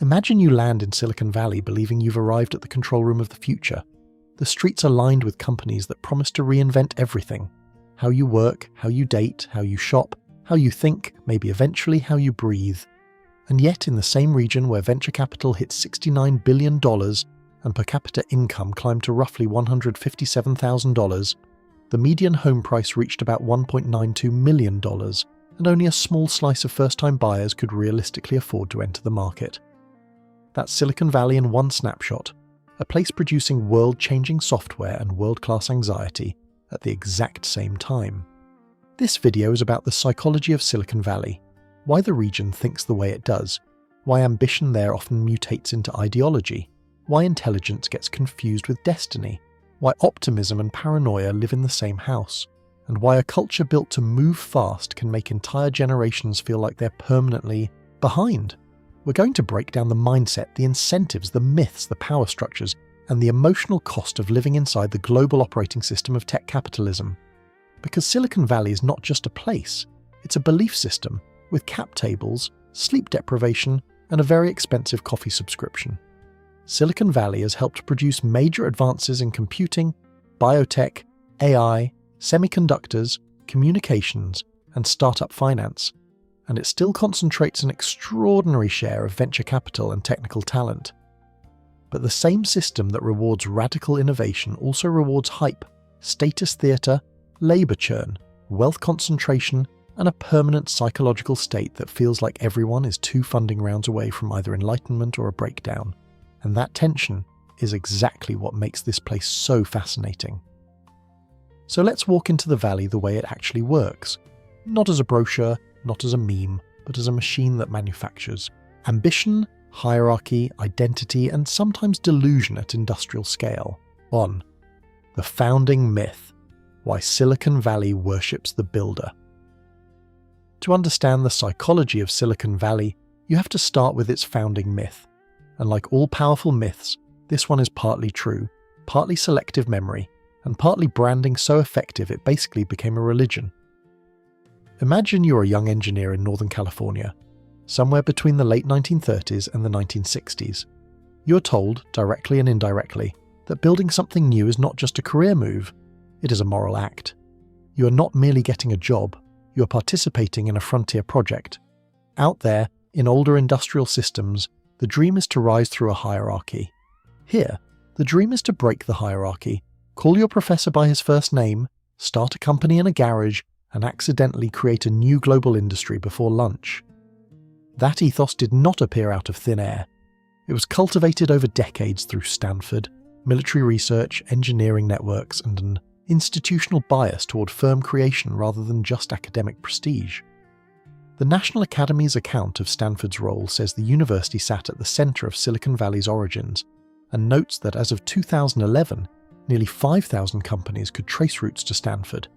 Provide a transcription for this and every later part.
Imagine you land in Silicon Valley believing you've arrived at the control room of the future. The streets are lined with companies that promise to reinvent everything. How you work, how you date, how you shop, how you think, maybe eventually how you breathe. And yet in the same region where venture capital hit $69 billion and per capita income climbed to roughly $157,000, the median home price reached about $1.92 million, and only a small slice of first-time buyers could realistically afford to enter the market. That's Silicon Valley in one snapshot, a place producing world-changing software and world-class anxiety at the exact same time. This video is about the psychology of Silicon Valley, why the region thinks the way it does, why ambition there often mutates into ideology, why intelligence gets confused with destiny, why optimism and paranoia live in the same house, and why a culture built to move fast can make entire generations feel like they're permanently behind. We're going to break down the mindset, the incentives, the myths, the power structures, and the emotional cost of living inside the global operating system of tech capitalism. Because Silicon Valley is not just a place, it's a belief system with cap tables, sleep deprivation, and a very expensive coffee subscription. Silicon Valley has helped produce major advances in computing, biotech, AI, semiconductors, communications, and startup finance, and it still concentrates an extraordinary share of venture capital and technical talent. But the same system that rewards radical innovation also rewards hype, status theatre, labour churn, wealth concentration, and a permanent psychological state that feels like everyone is 2 funding rounds away from either enlightenment or a breakdown. And that tension is exactly what makes this place so fascinating. So let's walk into the valley the way it actually works. Not as a brochure, not as a meme, but as a machine that manufactures ambition, hierarchy, identity, and sometimes delusion at industrial scale. 1. The founding myth: why Silicon Valley worships the builder. To understand the psychology of Silicon Valley, you have to start with its founding myth. And like all powerful myths, this one is partly true, partly selective memory, and partly branding so effective it basically became a religion. Imagine you're a young engineer in Northern California, somewhere between the late 1930s and the 1960s. You're told, directly and indirectly, that building something new is not just a career move, it is a moral act. You are not merely getting a job, you are participating in a frontier project. Out there, in older industrial systems, the dream is to rise through a hierarchy. Here, the dream is to break the hierarchy, call your professor by his first name, start a company in a garage, and accidentally create a new global industry before lunch. That ethos did not appear out of thin air. It was cultivated over decades through Stanford, military research, engineering networks, and an institutional bias toward firm creation rather than just academic prestige. The National Academy's account of Stanford's role says the university sat at the center of Silicon Valley's origins, and notes that as of 2011, nearly 5,000 companies could trace roots to Stanford.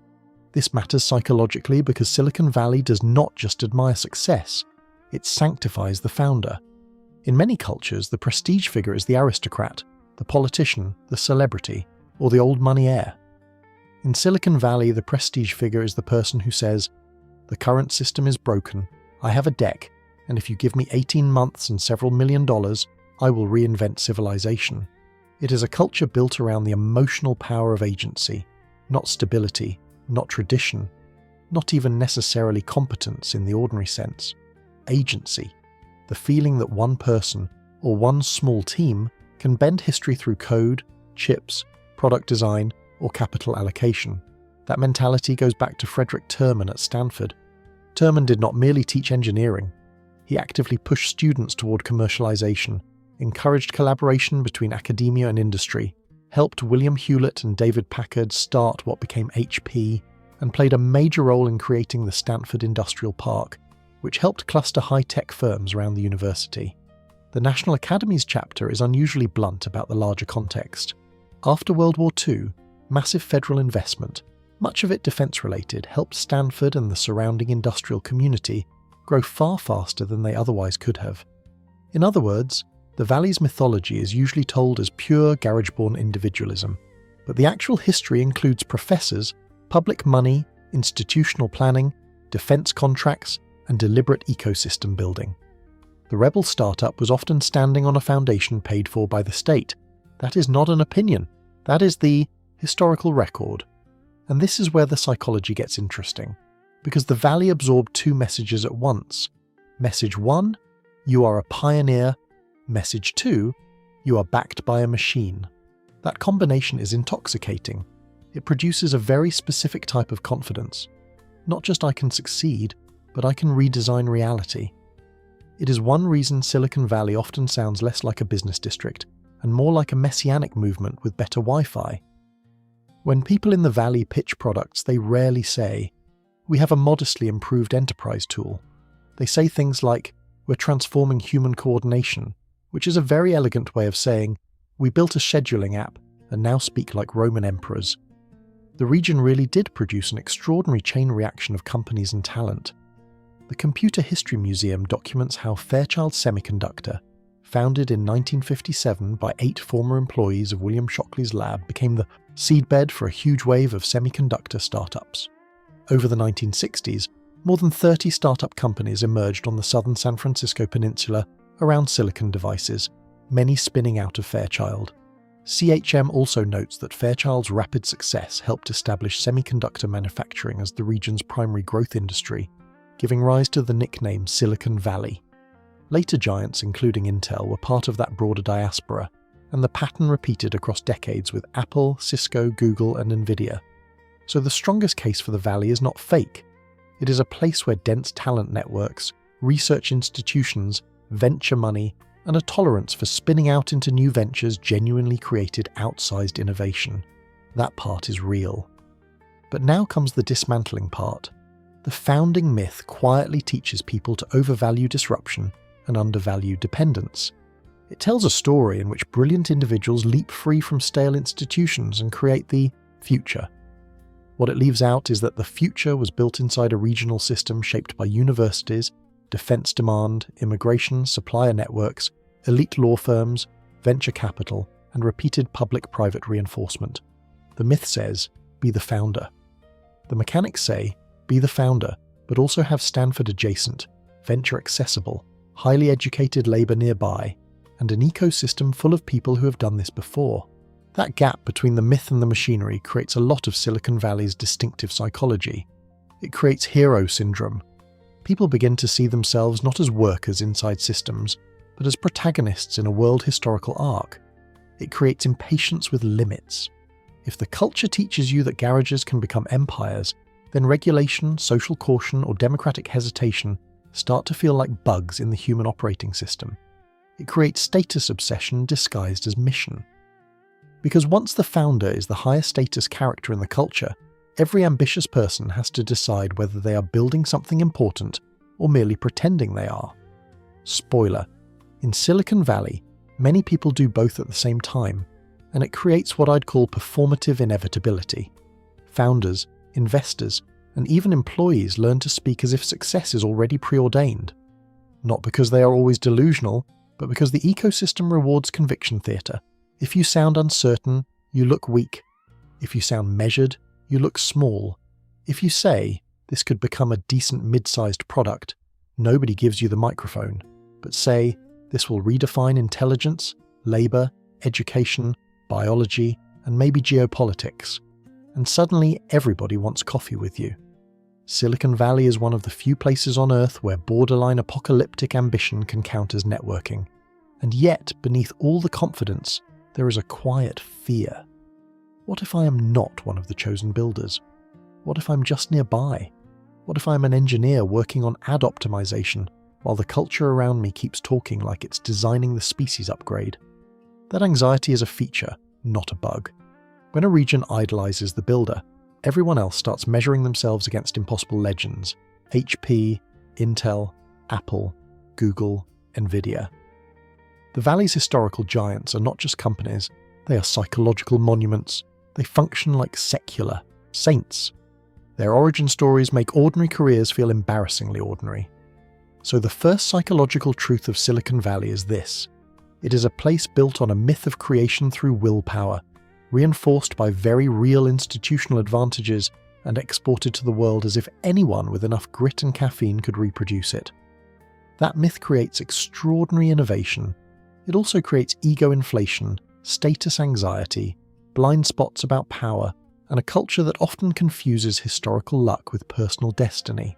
This matters psychologically because Silicon Valley does not just admire success, it sanctifies the founder. In many cultures, the prestige figure is the aristocrat, the politician, the celebrity, or the old money heir. In Silicon Valley, the prestige figure is the person who says, "The current system is broken, I have a deck, and if you give me 18 months and several $1 million, I will reinvent civilization." It is a culture built around the emotional power of agency, not stability, not tradition, not even necessarily competence in the ordinary sense. Agency, the feeling that one person or one small team can bend history through code, chips, product design, or capital allocation. That mentality goes back to Frederick Terman at Stanford. Terman did not merely teach engineering. He actively pushed students toward commercialization, encouraged collaboration between academia and industry, helped William Hewlett and David Packard start what became HP, and played a major role in creating the Stanford Industrial Park, which helped cluster high-tech firms around the university. The National Academy's chapter is unusually blunt about the larger context. After World War II, massive federal investment, much of it defense-related, helped Stanford and the surrounding industrial community grow far faster than they otherwise could have. In other words, the Valley's mythology is usually told as pure garage-born individualism, but the actual history includes professors, public money, institutional planning, defense contracts, and deliberate ecosystem building. The rebel startup was often standing on a foundation paid for by the state. That is not an opinion. That is the historical record. And this is where the psychology gets interesting, because the Valley absorbed two messages at once. Message 1, you are a pioneer. Message 2, you are backed by a machine. That combination is intoxicating. It produces a very specific type of confidence. Not just I can succeed, but I can redesign reality. It is one reason Silicon Valley often sounds less like a business district and more like a messianic movement with better Wi-Fi. When people in the Valley pitch products, they rarely say, "We have a modestly improved enterprise tool." They say things like, "We're transforming human coordination," which is a very elegant way of saying, "We built a scheduling app and now speak like Roman emperors." The region really did produce an extraordinary chain reaction of companies and talent. The Computer History Museum documents how Fairchild Semiconductor, founded in 1957 by 8 former employees of William Shockley's lab, became the seedbed for a huge wave of semiconductor startups. Over the 1960s, more than 30 startup companies emerged on the southern San Francisco peninsula around silicon devices, many spinning out of Fairchild. CHM also notes that Fairchild's rapid success helped establish semiconductor manufacturing as the region's primary growth industry, giving rise to the nickname Silicon Valley. Later giants, including Intel, were part of that broader diaspora, and the pattern repeated across decades with Apple, Cisco, Google, and Nvidia. So the strongest case for the Valley is not fake. It is a place where dense talent networks, research institutions, venture money, and a tolerance for spinning out into new ventures genuinely created outsized innovation. That part is real. But now comes the dismantling part. The founding myth quietly teaches people to overvalue disruption and undervalue dependence. It tells a story in which brilliant individuals leap free from stale institutions and create the future. What it leaves out is that the future was built inside a regional system shaped by universities, defense demand, immigration, supplier networks, elite law firms, venture capital, and repeated public-private reinforcement. The myth says, be the founder. The mechanics say, be the founder, but also have Stanford adjacent, venture accessible, highly educated labor nearby, and an ecosystem full of people who have done this before. That gap between the myth and the machinery creates a lot of Silicon Valley's distinctive psychology. It creates hero syndrome. People begin to see themselves not as workers inside systems, but as protagonists in a world historical arc. It creates impatience with limits. If the culture teaches you that garages can become empires, then regulation, social caution, or democratic hesitation start to feel like bugs in the human operating system. It creates status obsession disguised as mission. Because once the founder is the highest status character in the culture, every ambitious person has to decide whether they are building something important or merely pretending they are. Spoiler: in Silicon Valley, many people do both at the same time, and it creates what I'd call performative inevitability. Founders, investors, and even employees learn to speak as if success is already preordained. Not because they are always delusional, but because the ecosystem rewards conviction theatre. If you sound uncertain, you look weak. If you sound measured, you look small. If you say, this could become a decent mid-sized product, nobody gives you the microphone. But say, this will redefine intelligence, labour, education, biology, and maybe geopolitics. And suddenly everybody wants coffee with you. Silicon Valley is one of the few places on Earth where borderline apocalyptic ambition can count as networking. And yet, beneath all the confidence, there is a quiet fear. What if I am not one of the chosen builders? What if I'm just nearby? What if I'm an engineer working on ad optimization while the culture around me keeps talking like it's designing the species upgrade? That anxiety is a feature, not a bug. When a region idolizes the builder, everyone else starts measuring themselves against impossible legends: HP, Intel, Apple, Google, Nvidia. The Valley's historical giants are not just companies, they are psychological monuments. They function like secular saints. Their origin stories make ordinary careers feel embarrassingly ordinary. So the first psychological truth of Silicon Valley is this: it is a place built on a myth of creation through willpower, reinforced by very real institutional advantages and exported to the world as if anyone with enough grit and caffeine could reproduce it. That myth creates extraordinary innovation. It also creates ego inflation, status anxiety, blind spots about power, and a culture that often confuses historical luck with personal destiny.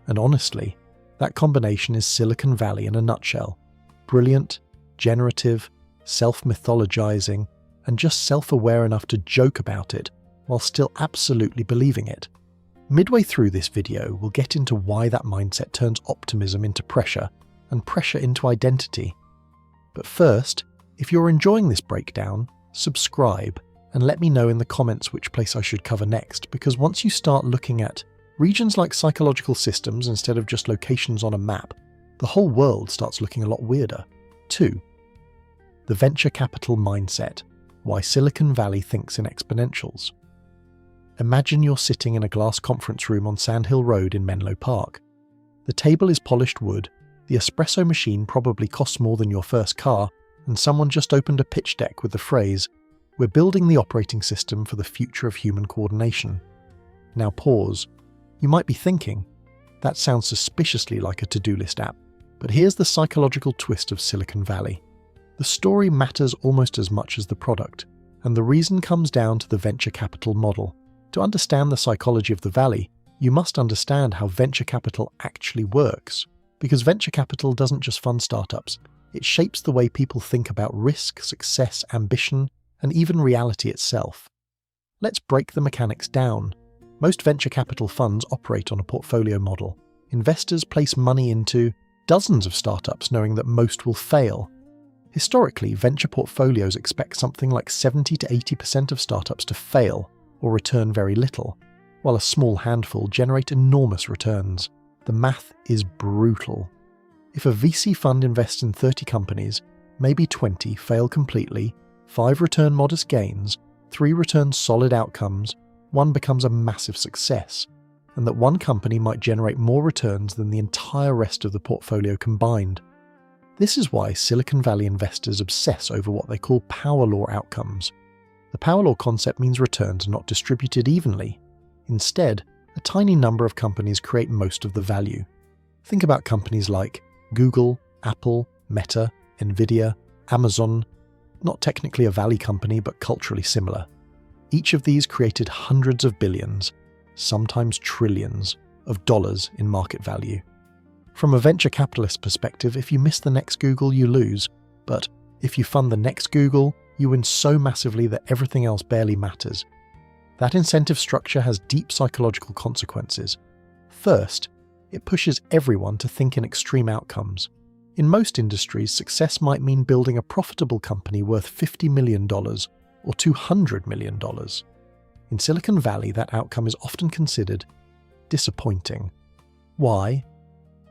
And honestly, that combination is Silicon Valley in a nutshell. Brilliant, generative, self-mythologizing, and just self-aware enough to joke about it while still absolutely believing it. Midway through this video, we'll get into why that mindset turns optimism into pressure and pressure into identity. But first, if you're enjoying this breakdown, subscribe and let me know in the comments which place I should cover next, because once you start looking at regions like psychological systems instead of just locations on a map, the whole world starts looking a lot weirder. 2. The venture capital mindset. Why Silicon Valley thinks in exponentials. Imagine you're sitting in a glass conference room on Sand Hill Road in Menlo Park. The table is polished wood, the espresso machine probably costs more than your first car, and someone just opened a pitch deck with the phrase, "We're building the operating system for the future of human coordination." Now pause. You might be thinking, that sounds suspiciously like a to-do list app, but here's the psychological twist of Silicon Valley. The story matters almost as much as the product, and the reason comes down to the venture capital model. To understand the psychology of the Valley, you must understand how venture capital actually works, because venture capital doesn't just fund startups, it shapes the way people think about risk, success, ambition, and even reality itself. Let's break the mechanics down. Most venture capital funds operate on a portfolio model. Investors place money into dozens of startups knowing that most will fail. Historically, venture portfolios expect something like 70 to 80% of startups to fail or return very little, while a small handful generate enormous returns. The math is brutal. If a VC fund invests in 30 companies, maybe 20 fail completely, 5 return modest gains, 3 return solid outcomes, 1 becomes a massive success, and that one company might generate more returns than the entire rest of the portfolio combined. This is why Silicon Valley investors obsess over what they call power law outcomes. The power law concept means returns are not distributed evenly. Instead, a tiny number of companies create most of the value. Think about companies like Google, Apple, Meta, Nvidia, Amazon, not technically a Valley company but culturally similar. Each of these created hundreds of billions, sometimes trillions, of dollars in market value. From a venture capitalist perspective, if you miss the next Google, you lose. But if you fund the next Google, you win so massively that everything else barely matters. That incentive structure has deep psychological consequences. First, it pushes everyone to think in extreme outcomes. In most industries, success might mean building a profitable company worth $50 million or $200 million. In Silicon Valley, that outcome is often considered disappointing. Why?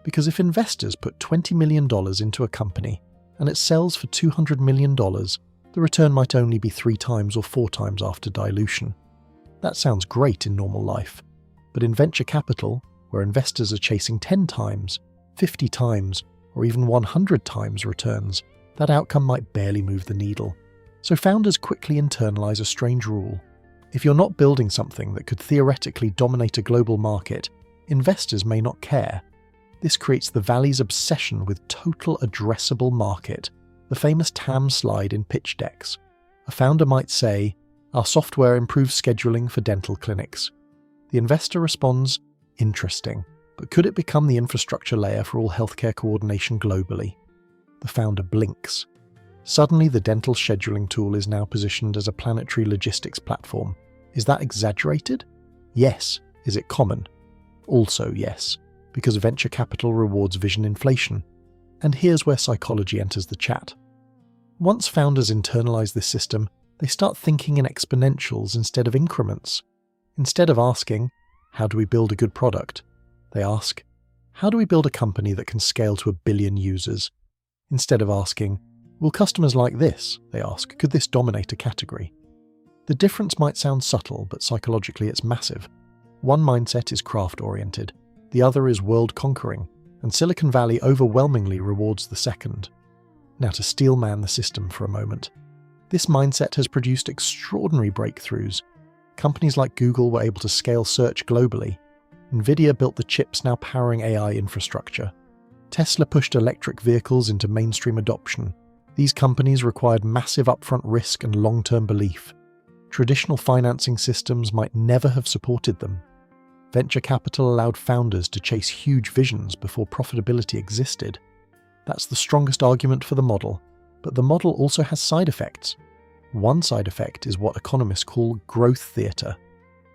Because if investors put $20 million into a company and it sells for $200 million, the return might only be 3 times or 4 times after dilution. That sounds great in normal life, but in venture capital, where investors are chasing 10 times, 50 times, or even 100 times returns, that outcome might barely move the needle. So founders quickly internalize a strange rule. If you're not building something that could theoretically dominate a global market, investors may not care. This creates the Valley's obsession with total addressable market, the famous TAM slide in pitch decks. A founder might say, "Our software improves scheduling for dental clinics." The investor responds, "Interesting, but could it become the infrastructure layer for all healthcare coordination globally?" The founder blinks. Suddenly, the dental scheduling tool is now positioned as a planetary logistics platform. Is that exaggerated? Yes. Is it common? Also yes, because venture capital rewards vision inflation. And here's where psychology enters the chat. Once founders internalize this system, they start thinking in exponentials instead of increments. Instead of asking, "How do we build a good product?" they ask, "How do we build a company that can scale to 1 billion users?" Instead of asking, "Will customers like this?" they ask, "Could this dominate a category?" The difference might sound subtle, but psychologically it's massive. One mindset is craft-oriented, the other is world-conquering, and Silicon Valley overwhelmingly rewards the second. Now to steelman the system for a moment. This mindset has produced extraordinary breakthroughs. Companies like Google were able to scale search globally. Nvidia built the chips now powering AI infrastructure. Tesla pushed electric vehicles into mainstream adoption. These companies required massive upfront risk and long-term belief. Traditional financing systems might never have supported them. Venture capital allowed founders to chase huge visions before profitability existed. That's the strongest argument for the model, but the model also has side effects. One side effect is what economists call growth theatre.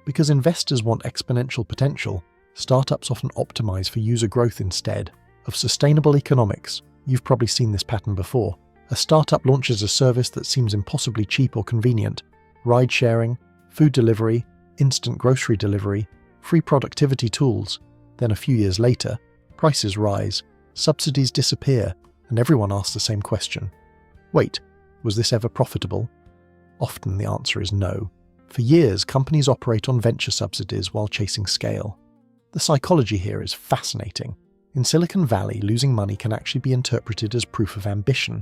Because investors want exponential potential, startups often optimize for user growth instead of sustainable economics. You've probably seen this pattern before. A startup launches a service that seems impossibly cheap or convenient: ride-sharing, food delivery, instant grocery delivery, free productivity tools. Then a few years later, prices rise, subsidies disappear, and everyone asks the same question. Wait, was this ever profitable? Often the answer is no. For years, companies operate on venture subsidies while chasing scale. The psychology here is fascinating. In Silicon Valley, losing money can actually be interpreted as proof of ambition.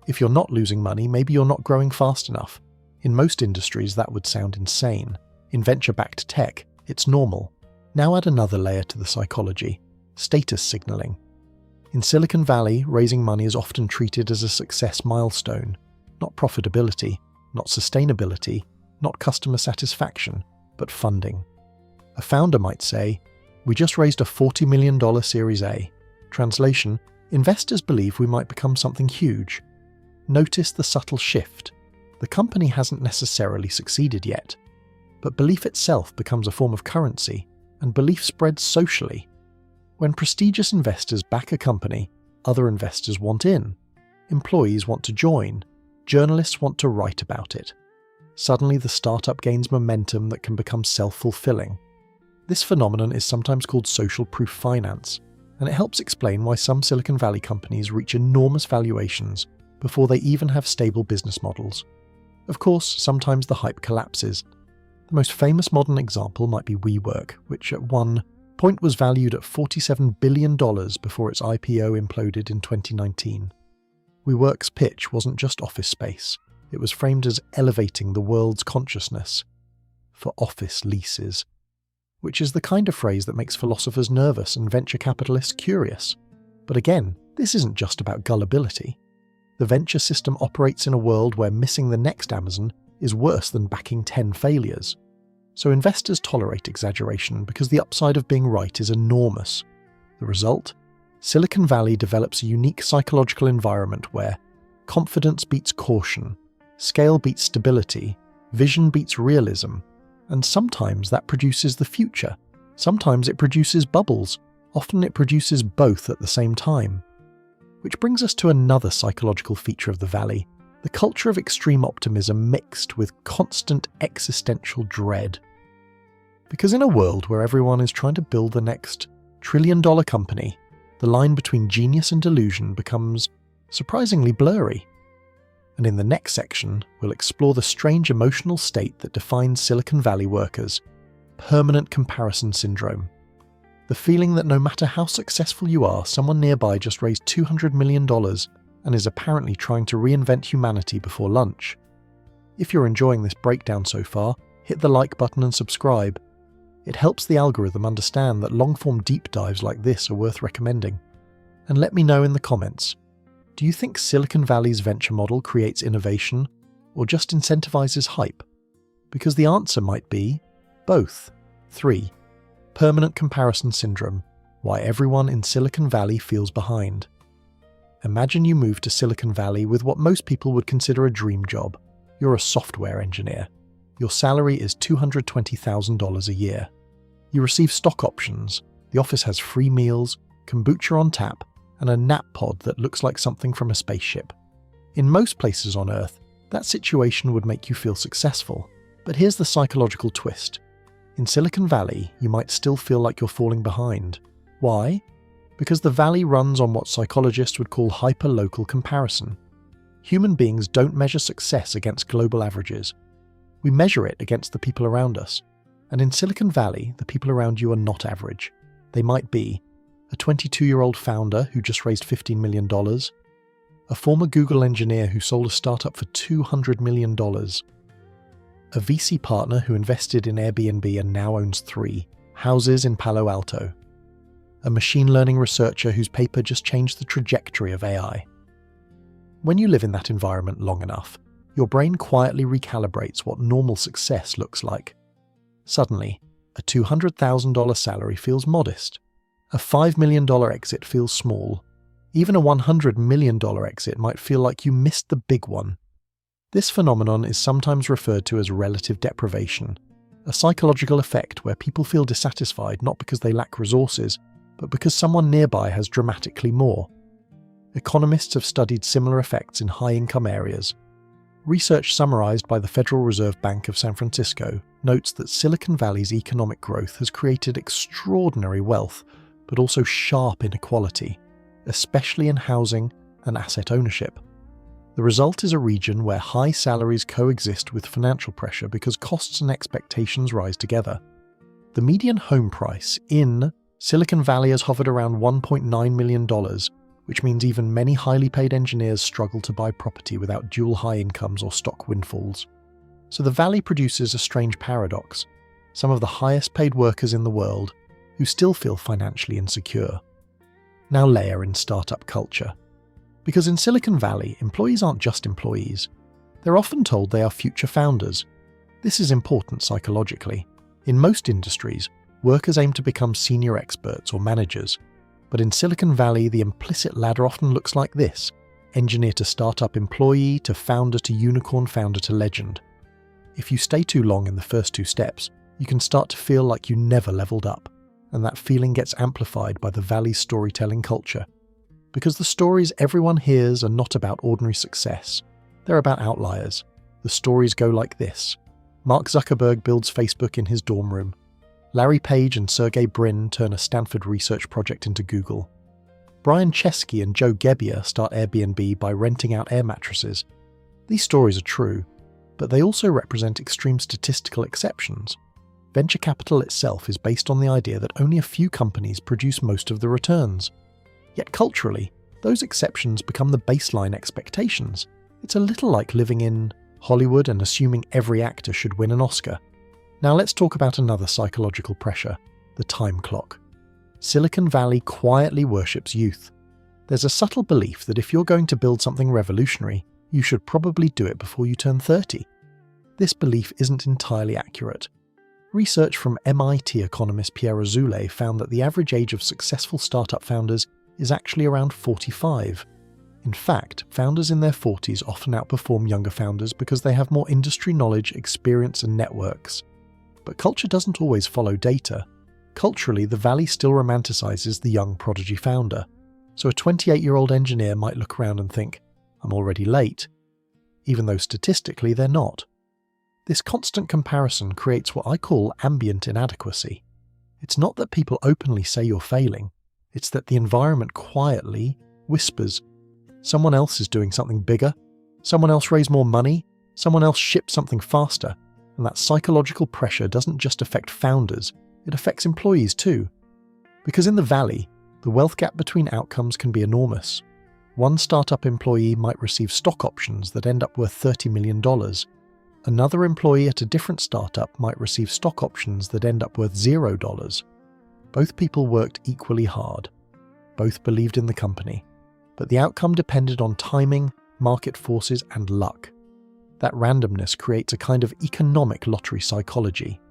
If you're not losing money, maybe you're not growing fast enough. In most industries, that would sound insane. In venture-backed tech, it's normal. Now add another layer to the psychology: status signaling. In Silicon Valley, raising money is often treated as a success milestone, not profitability, not sustainability, not customer satisfaction, but funding. A founder might say, "We just raised a $40 million Series A." Translation: investors believe we might become something huge. Notice the subtle shift. The company hasn't necessarily succeeded yet, but belief itself becomes a form of currency, and belief spreads socially. When prestigious investors back a company, other investors want in. Employees want to join. Journalists want to write about it. Suddenly the startup gains momentum that can become self-fulfilling. This phenomenon is sometimes called social proof finance, and it helps explain why some Silicon Valley companies reach enormous valuations before they even have stable business models. Of course, sometimes the hype collapses. The most famous modern example might be WeWork, which at one point was valued at $47 billion before its IPO imploded in 2019. WeWork's pitch wasn't just office space. It was framed as elevating the world's consciousness for office leases, which is the kind of phrase that makes philosophers nervous and venture capitalists curious. But again, this isn't just about gullibility. The venture system operates in a world where missing the next Amazon is worse than backing 10 failures. So investors tolerate exaggeration because the upside of being right is enormous. The result? Silicon Valley develops a unique psychological environment where confidence beats caution, scale beats stability, vision beats realism, and sometimes that produces the future. Sometimes it produces bubbles. Often it produces both at the same time. Which brings us to another psychological feature of the Valley: the culture of extreme optimism mixed with constant existential dread. Because in a world where everyone is trying to build the next trillion-dollar company, the line between genius and delusion becomes surprisingly blurry. And in the next section, we'll explore the strange emotional state that defines Silicon Valley workers: permanent comparison syndrome. The feeling that no matter how successful you are, someone nearby just raised $200 million and is apparently trying to reinvent humanity before lunch. If you're enjoying this breakdown so far, hit the like button and subscribe. It helps the algorithm understand that long-form deep dives like this are worth recommending. And let me know in the comments, do you think Silicon Valley's venture model creates innovation or just incentivizes hype? Because the answer might be both. 3. Permanent comparison syndrome: why everyone in Silicon Valley feels behind. Imagine you move to Silicon Valley with what most people would consider a dream job. You're a software engineer. Your salary is $220,000 a year. You receive stock options. The office has free meals, kombucha on tap, and a nap pod that looks like something from a spaceship. In most places on Earth, that situation would make you feel successful. But here's the psychological twist. In Silicon Valley, you might still feel like you're falling behind. Why? Because the Valley runs on what psychologists would call hyper-local comparison. Human beings don't measure success against global averages. We measure it against the people around us. And in Silicon Valley, the people around you are not average. They might be a 22-year-old founder who just raised $15 million, a former Google engineer who sold a startup for $200 million, a VC partner who invested in Airbnb and now owns 3 houses in Palo Alto, a machine learning researcher whose paper just changed the trajectory of AI. When you live in that environment long enough, your brain quietly recalibrates what normal success looks like. Suddenly, a $200,000 salary feels modest. A $5 million exit feels small. Even a $100 million exit might feel like you missed the big one. This phenomenon is sometimes referred to as relative deprivation, a psychological effect where people feel dissatisfied not because they lack resources, but because someone nearby has dramatically more. Economists have studied similar effects in high-income areas. Research summarized by the Federal Reserve Bank of San Francisco notes that Silicon Valley's economic growth has created extraordinary wealth, but also sharp inequality, especially in housing and asset ownership. The result is a region where high salaries coexist with financial pressure because costs and expectations rise together. The median home price in Silicon Valley has hovered around $1.9 million, which means even many highly paid engineers struggle to buy property without dual high incomes or stock windfalls. So the Valley produces a strange paradox: some of the highest paid workers in the world who still feel financially insecure. Now layer in startup culture. Because in Silicon Valley, employees aren't just employees. They're often told they are future founders. This is important psychologically. In most industries, workers aim to become senior experts or managers. But in Silicon Valley, the implicit ladder often looks like this: engineer to startup employee to founder to unicorn founder to legend. If you stay too long in the first two steps, you can start to feel like you never leveled up, and that feeling gets amplified by the Valley's storytelling culture. Because the stories everyone hears are not about ordinary success. They're about outliers. The stories go like this: Mark Zuckerberg builds Facebook in his dorm room. Larry Page and Sergey Brin turn a Stanford research project into Google. Brian Chesky and Joe Gebbia start Airbnb by renting out air mattresses. These stories are true, but they also represent extreme statistical exceptions. Venture capital itself is based on the idea that only a few companies produce most of the returns. Yet culturally, those exceptions become the baseline expectations. It's a little like living in Hollywood and assuming every actor should win an Oscar. Now let's talk about another psychological pressure: the time clock. Silicon Valley quietly worships youth. There's a subtle belief that if you're going to build something revolutionary, you should probably do it before you turn 30. This belief isn't entirely accurate. Research from MIT economist Pierre Azoulay found that the average age of successful startup founders is actually around 45. In fact, founders in their 40s often outperform younger founders because they have more industry knowledge, experience, and networks. But culture doesn't always follow data. Culturally, the Valley still romanticizes the young prodigy founder. So a 28-year-old engineer might look around and think, "I'm already late," even though statistically they're not. This constant comparison creates what I call ambient inadequacy. It's not that people openly say you're failing. It's that the environment quietly whispers, someone else is doing something bigger, someone else raised more money, someone else shipped something faster. And that psychological pressure doesn't just affect founders, it affects employees too. Because in the Valley, the wealth gap between outcomes can be enormous. One startup employee might receive stock options that end up worth $30 million. Another employee at a different startup might receive stock options that end up worth $0. Both people worked equally hard. Both believed in the company. But the outcome depended on timing, market forces, and luck. That randomness creates a kind of economic lottery psychology.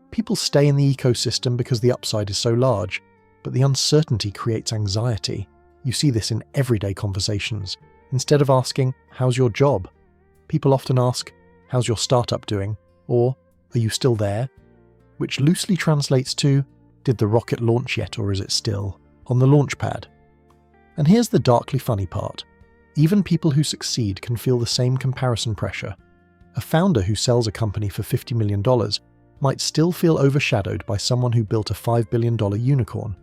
People stay in the ecosystem because the upside is so large, but the uncertainty creates anxiety. You see this in everyday conversations. Instead of asking, "How's your job?" people often ask, "How's your startup doing?" or "Are you still there?" which loosely translates to, "Did the rocket launch yet, or is it still on the launch pad?" And here's the darkly funny part. Even people who succeed can feel the same comparison pressure. A founder who sells a company for $50 million might still feel overshadowed by someone who built a $5 billion unicorn.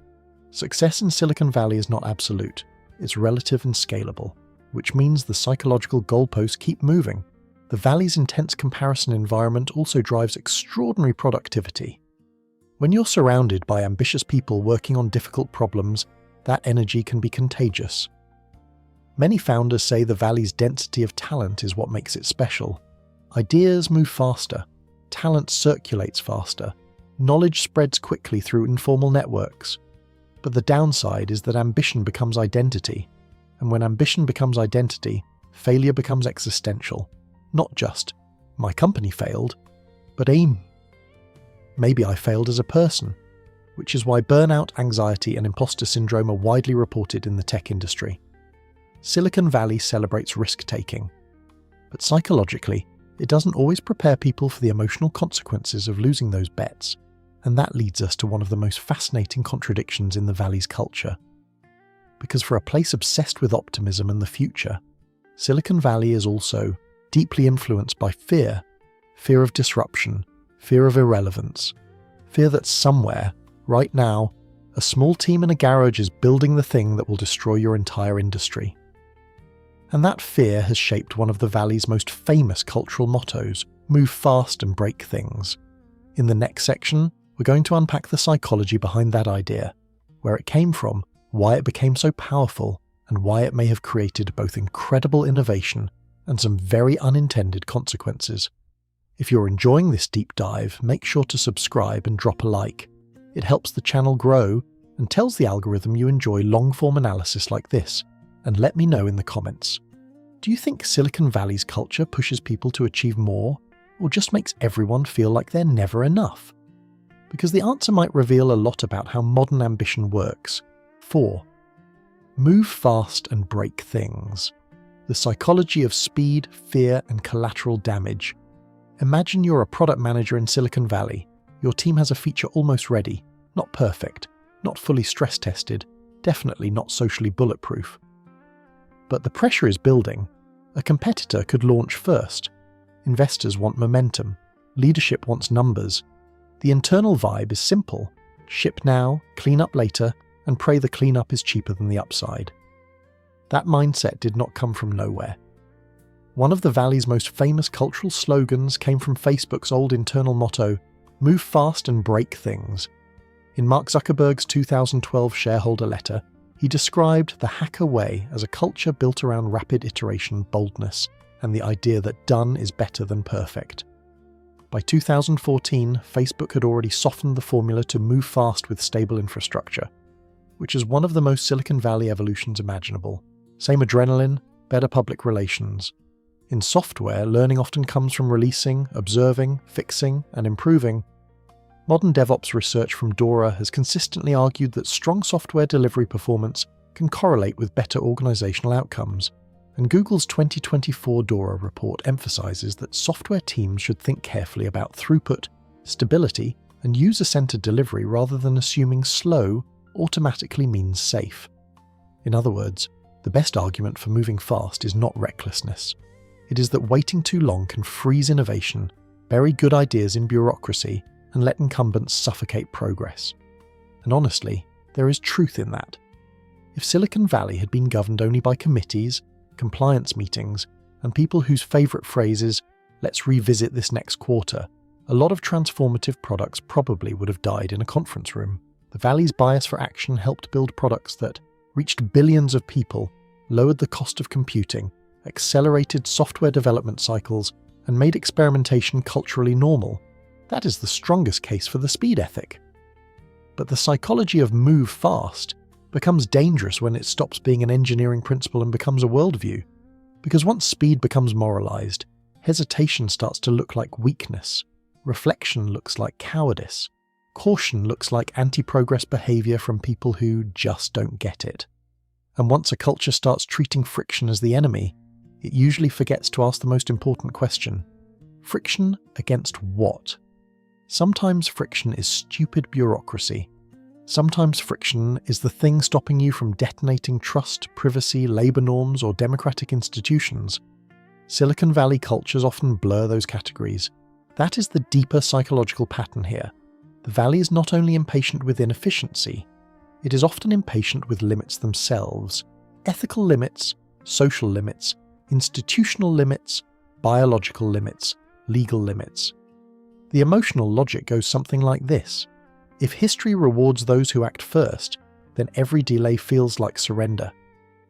Success in Silicon Valley is not absolute, it's relative and scalable, which means the psychological goalposts keep moving. The Valley's intense comparison environment also drives extraordinary productivity. When you're surrounded by ambitious people working on difficult problems, that energy can be contagious. Many founders say the Valley's density of talent is what makes it special. Ideas move faster, talent circulates faster, knowledge spreads quickly through informal networks. But the downside is that ambition becomes identity, and when ambition becomes identity, failure becomes existential. Not just, my company failed, but maybe I failed as a person, which is why burnout, anxiety, and imposter syndrome are widely reported in the tech industry. Silicon Valley celebrates risk-taking, but psychologically, it doesn't always prepare people for the emotional consequences of losing those bets, and that leads us to one of the most fascinating contradictions in the Valley's culture. Because for a place obsessed with optimism and the future, Silicon Valley is also deeply influenced by fear of disruption, fear of irrelevance, fear that somewhere, right now, a small team in a garage is building the thing that will destroy your entire industry. And that fear has shaped one of the Valley's most famous cultural mottos, move fast and break things. In the next section, we're going to unpack the psychology behind that idea, where it came from, why it became so powerful, and why it may have created both incredible innovation and some very unintended consequences. If you're enjoying this deep dive, make sure to subscribe and drop a like. It helps the channel grow and tells the algorithm you enjoy long-form analysis like this, and let me know in the comments. Do you think Silicon Valley's culture pushes people to achieve more, or just makes everyone feel like they're never enough? Because the answer might reveal a lot about how modern ambition works. 4. Move fast and break things. The psychology of speed, fear, and collateral damage. Imagine you're a product manager in Silicon Valley. Your team has a feature almost ready, not perfect, not fully stress-tested, definitely not socially bulletproof. But the pressure is building. A competitor could launch first. Investors want momentum. Leadership wants numbers. The internal vibe is simple. Ship now, clean up later, and pray the cleanup is cheaper than the upside. That mindset did not come from nowhere. One of the Valley's most famous cultural slogans came from Facebook's old internal motto, move fast and break things. In Mark Zuckerberg's 2012 shareholder letter, he described the hacker way as a culture built around rapid iteration, boldness, and the idea that done is better than perfect. By 2014, Facebook had already softened the formula to move fast with stable infrastructure, which is one of the most Silicon Valley evolutions imaginable. Same adrenaline, better public relations. In software, learning often comes from releasing, observing, fixing, and improving. Modern DevOps research from Dora has consistently argued that strong software delivery performance can correlate with better organizational outcomes, and Google's 2024 Dora report emphasizes that software teams should think carefully about throughput, stability, and user-centered delivery rather than assuming slow automatically means safe. In other words, the best argument for moving fast is not recklessness. It is that waiting too long can freeze innovation, bury good ideas in bureaucracy, and let incumbents suffocate progress. And honestly, there is truth in that. If Silicon Valley had been governed only by committees, compliance meetings, and people whose favourite phrase is, let's revisit this next quarter, a lot of transformative products probably would have died in a conference room. The Valley's bias for action helped build products that reached billions of people, lowered the cost of computing, accelerated software development cycles, and made experimentation culturally normal. That is the strongest case for the speed ethic. But the psychology of move fast becomes dangerous when it stops being an engineering principle and becomes a worldview. Because once speed becomes moralized, hesitation starts to look like weakness, reflection looks like cowardice, caution looks like anti-progress behavior from people who just don't get it. And once a culture starts treating friction as the enemy, it usually forgets to ask the most important question. Friction against what? Sometimes friction is stupid bureaucracy. Sometimes friction is the thing stopping you from detonating trust, privacy, labor norms, or democratic institutions. Silicon Valley cultures often blur those categories. That is the deeper psychological pattern here. The Valley is not only impatient with inefficiency, it is often impatient with limits themselves. Ethical limits, social limits, institutional limits, biological limits, legal limits. The emotional logic goes something like this. If history rewards those who act first, then every delay feels like surrender.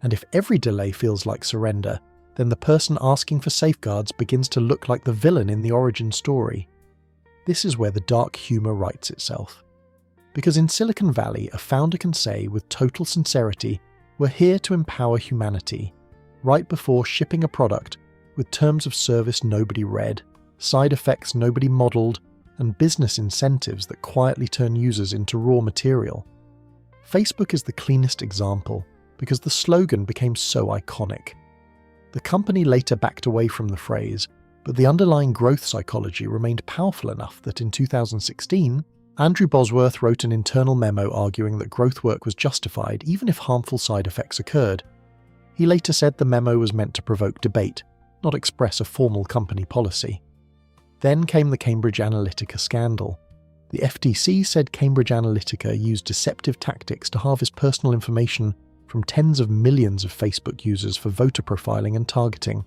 And if every delay feels like surrender, then the person asking for safeguards begins to look like the villain in the origin story. This is where the dark humour writes itself. Because in Silicon Valley, a founder can say with total sincerity, "We're here to empower humanity," right before shipping a product with terms of service nobody read, side effects nobody modelled, and business incentives that quietly turn users into raw material. Facebook is the cleanest example because the slogan became so iconic. The company later backed away from the phrase, but the underlying growth psychology remained powerful enough that in 2016, Andrew Bosworth wrote an internal memo arguing that growth work was justified even if harmful side effects occurred. He later said the memo was meant to provoke debate, not express a formal company policy. Then came the Cambridge Analytica scandal. The FTC said Cambridge Analytica used deceptive tactics to harvest personal information from tens of millions of Facebook users for voter profiling and targeting,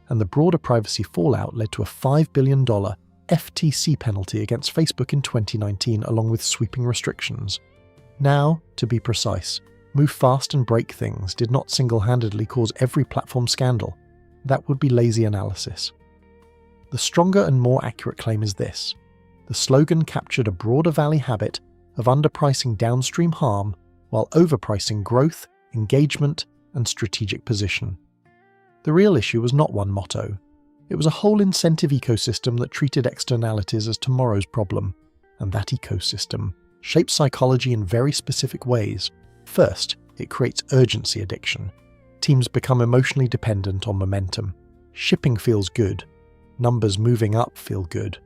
and the broader privacy fallout led to a $5 billion FTC penalty against Facebook in 2019 along with sweeping restrictions. Now, to be precise, move fast and break things did not single-handedly cause every platform scandal. That would be lazy analysis. The stronger and more accurate claim is this: the slogan captured a broader Valley habit of underpricing downstream harm while overpricing growth, engagement, and strategic position. The real issue was not one motto. It was a whole incentive ecosystem that treated externalities as tomorrow's problem, and that ecosystem shapes psychology in very specific ways. First, it creates urgency addiction. Teams become emotionally dependent on momentum. Shipping feels good. Numbers moving up feel good.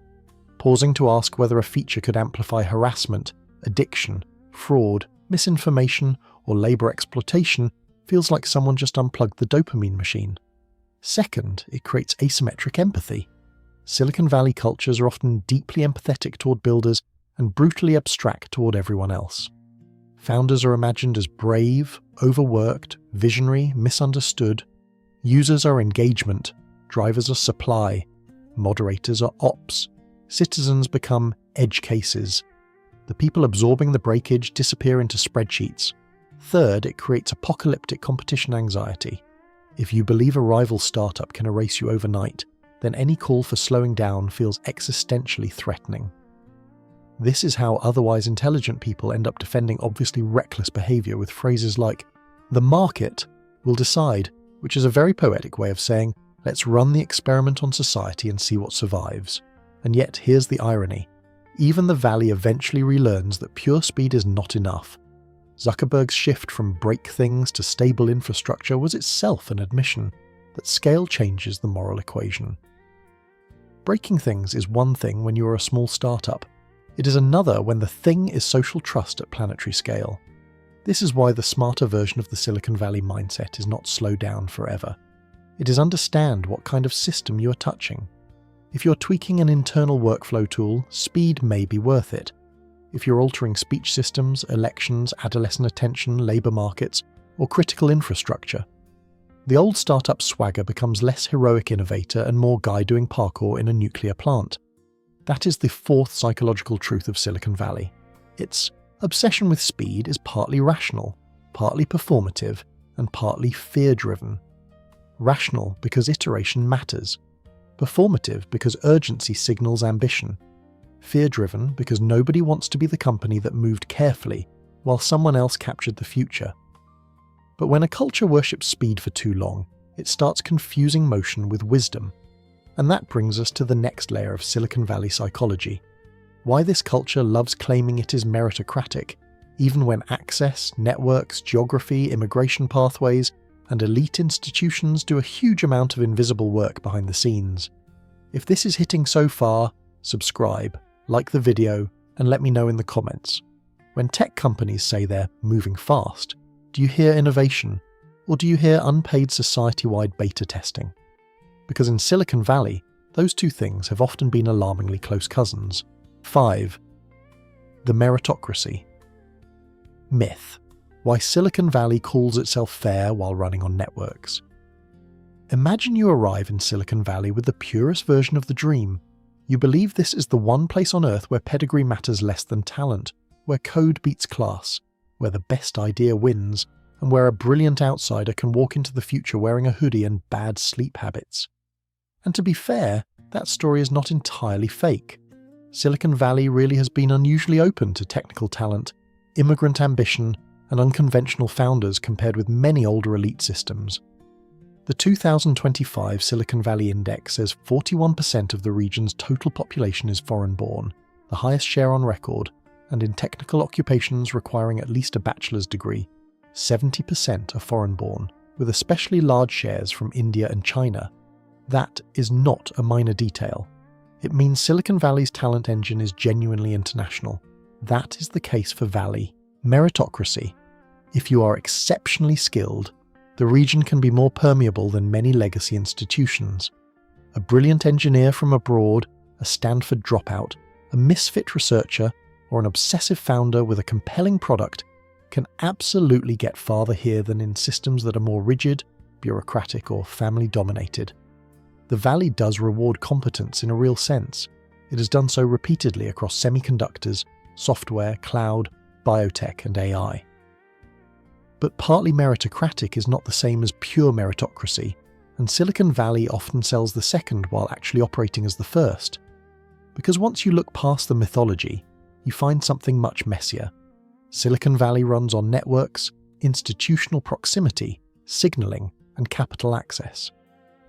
Pausing to ask whether a feature could amplify harassment, addiction, fraud, misinformation, or labor exploitation feels like someone just unplugged the dopamine machine. Second, it creates asymmetric empathy. Silicon Valley cultures are often deeply empathetic toward builders and brutally abstract toward everyone else. Founders are imagined as brave, overworked, visionary, misunderstood. Users are engagement, drivers are supply, moderators are ops. Citizens become edge cases. The people absorbing the breakage disappear into spreadsheets. Third, it creates apocalyptic competition anxiety. If you believe a rival startup can erase you overnight, then any call for slowing down feels existentially threatening. This is how otherwise intelligent people end up defending obviously reckless behavior with phrases like, "the market will decide," which is a very poetic way of saying, let's run the experiment on society and see what survives. And yet, here's the irony. Even the Valley eventually relearns that pure speed is not enough. Zuckerberg's shift from break things to stable infrastructure was itself an admission that scale changes the moral equation. Breaking things is one thing when you are a small startup. It is another when the thing is social trust at planetary scale. This is why the smarter version of the Silicon Valley mindset is not slow down forever. It is understand what kind of system you are touching. If you're tweaking an internal workflow tool, speed may be worth it. If you're altering speech systems, elections, adolescent attention, labour markets, or critical infrastructure, the old startup swagger becomes less heroic innovator and more guy doing parkour in a nuclear plant. That is the fourth psychological truth of Silicon Valley. Its obsession with speed is partly rational, partly performative, and partly fear-driven. Rational because iteration matters. Performative because urgency signals ambition. Fear-driven because nobody wants to be the company that moved carefully while someone else captured the future. But when a culture worships speed for too long, it starts confusing motion with wisdom. And that brings us to the next layer of Silicon Valley psychology. Why this culture loves claiming it is meritocratic, even when access, networks, geography, immigration pathways, and elite institutions do a huge amount of invisible work behind the scenes. If this is hitting so far, subscribe, like the video, and let me know in the comments. When tech companies say they're moving fast, do you hear innovation, or do you hear unpaid society-wide beta testing? Because in Silicon Valley, those two things have often been alarmingly close cousins. 5. The Meritocracy Myth. Why Silicon Valley calls itself fair while running on networks. Imagine you arrive in Silicon Valley with the purest version of the dream. You believe this is the one place on earth where pedigree matters less than talent, where code beats class, where the best idea wins, and where a brilliant outsider can walk into the future wearing a hoodie and bad sleep habits. And to be fair, that story is not entirely fake. Silicon Valley really has been unusually open to technical talent, immigrant ambition, and unconventional founders compared with many older elite systems. The 2025 Silicon Valley Index says 41% of the region's total population is foreign-born, the highest share on record, and in technical occupations requiring at least a bachelor's degree, 70% are foreign-born, with especially large shares from India and China. That is not a minor detail. It means Silicon Valley's talent engine is genuinely international. That is the case for Valley. Meritocracy. If you are exceptionally skilled, the region can be more permeable than many legacy institutions. A brilliant engineer from abroad, a Stanford dropout, a misfit researcher, or an obsessive founder with a compelling product can absolutely get farther here than in systems that are more rigid, bureaucratic, or family-dominated. The Valley does reward competence in a real sense. It has done so repeatedly across semiconductors, software, cloud, biotech, and AI. But partly meritocratic is not the same as pure meritocracy, and Silicon Valley often sells the second while actually operating as the first. Because once you look past the mythology, you find something much messier. Silicon Valley runs on networks, institutional proximity, signaling, and capital access.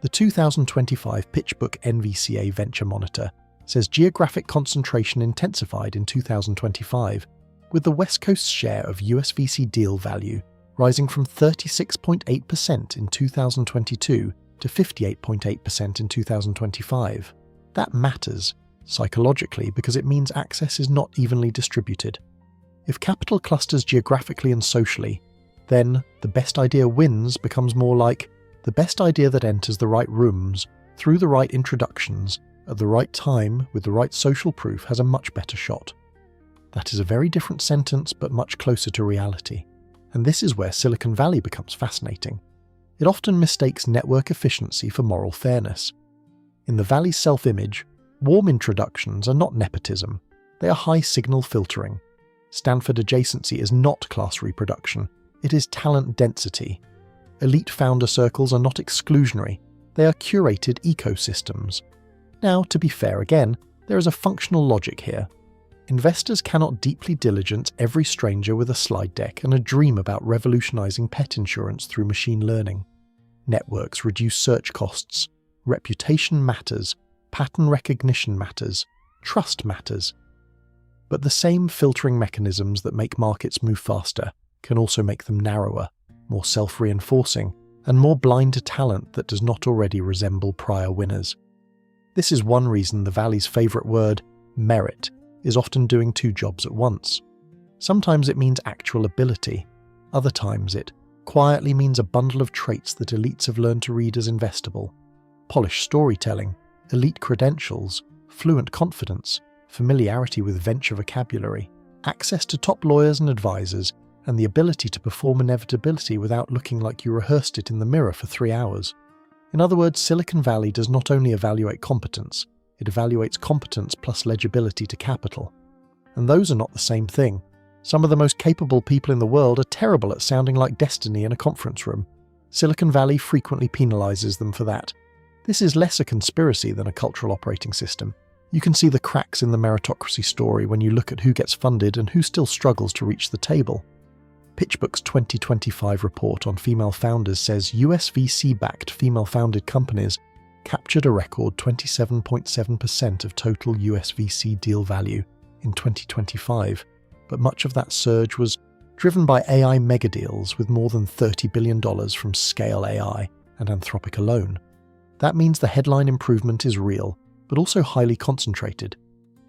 The 2025 PitchBook NVCA Venture Monitor says geographic concentration intensified in 2025, with the West Coast's share of US VC deal value rising from 36.8% in 2022 to 58.8% in 2025. That matters, psychologically, because it means access is not evenly distributed. If capital clusters geographically and socially, then the best idea wins becomes more like the best idea that enters the right rooms, through the right introductions, at the right time, with the right social proof, has a much better shot. That is a very different sentence, but much closer to reality. And this is where Silicon Valley becomes fascinating. It often mistakes network efficiency for moral fairness. In the Valley's self-image, warm introductions are not nepotism. They are high-signal filtering. Stanford adjacency is not class reproduction. It is talent density. Elite founder circles are not exclusionary. They are curated ecosystems. Now, to be fair again, there is a functional logic here. Investors cannot deeply diligence every stranger with a slide deck and a dream about revolutionizing pet insurance through machine learning. Networks reduce search costs. Reputation matters. Pattern recognition matters. Trust matters. But the same filtering mechanisms that make markets move faster can also make them narrower, more self-reinforcing, and more blind to talent that does not already resemble prior winners. This is one reason the Valley's favorite word, merit, is often doing two jobs at once. Sometimes it means actual ability. Other times it quietly means a bundle of traits that elites have learned to read as investable. Polished storytelling, elite credentials, fluent confidence, familiarity with venture vocabulary, access to top lawyers and advisors, and the ability to perform inevitability without looking like you rehearsed it in the mirror for 3 hours. In other words, Silicon Valley does not only evaluate competence, it evaluates competence plus legibility to capital. And those are not the same thing. Some of the most capable people in the world are terrible at sounding like destiny in a conference room. Silicon Valley frequently penalizes them for that. This is less a conspiracy than a cultural operating system. You can see the cracks in the meritocracy story when you look at who gets funded and who still struggles to reach the table. PitchBook's 2025 report on female founders says US VC-backed female-founded companies captured a record 27.7% of total US VC deal value in 2025, but much of that surge was driven by AI megadeals with more than $30 billion from Scale AI and Anthropic alone. That means the headline improvement is real, but also highly concentrated.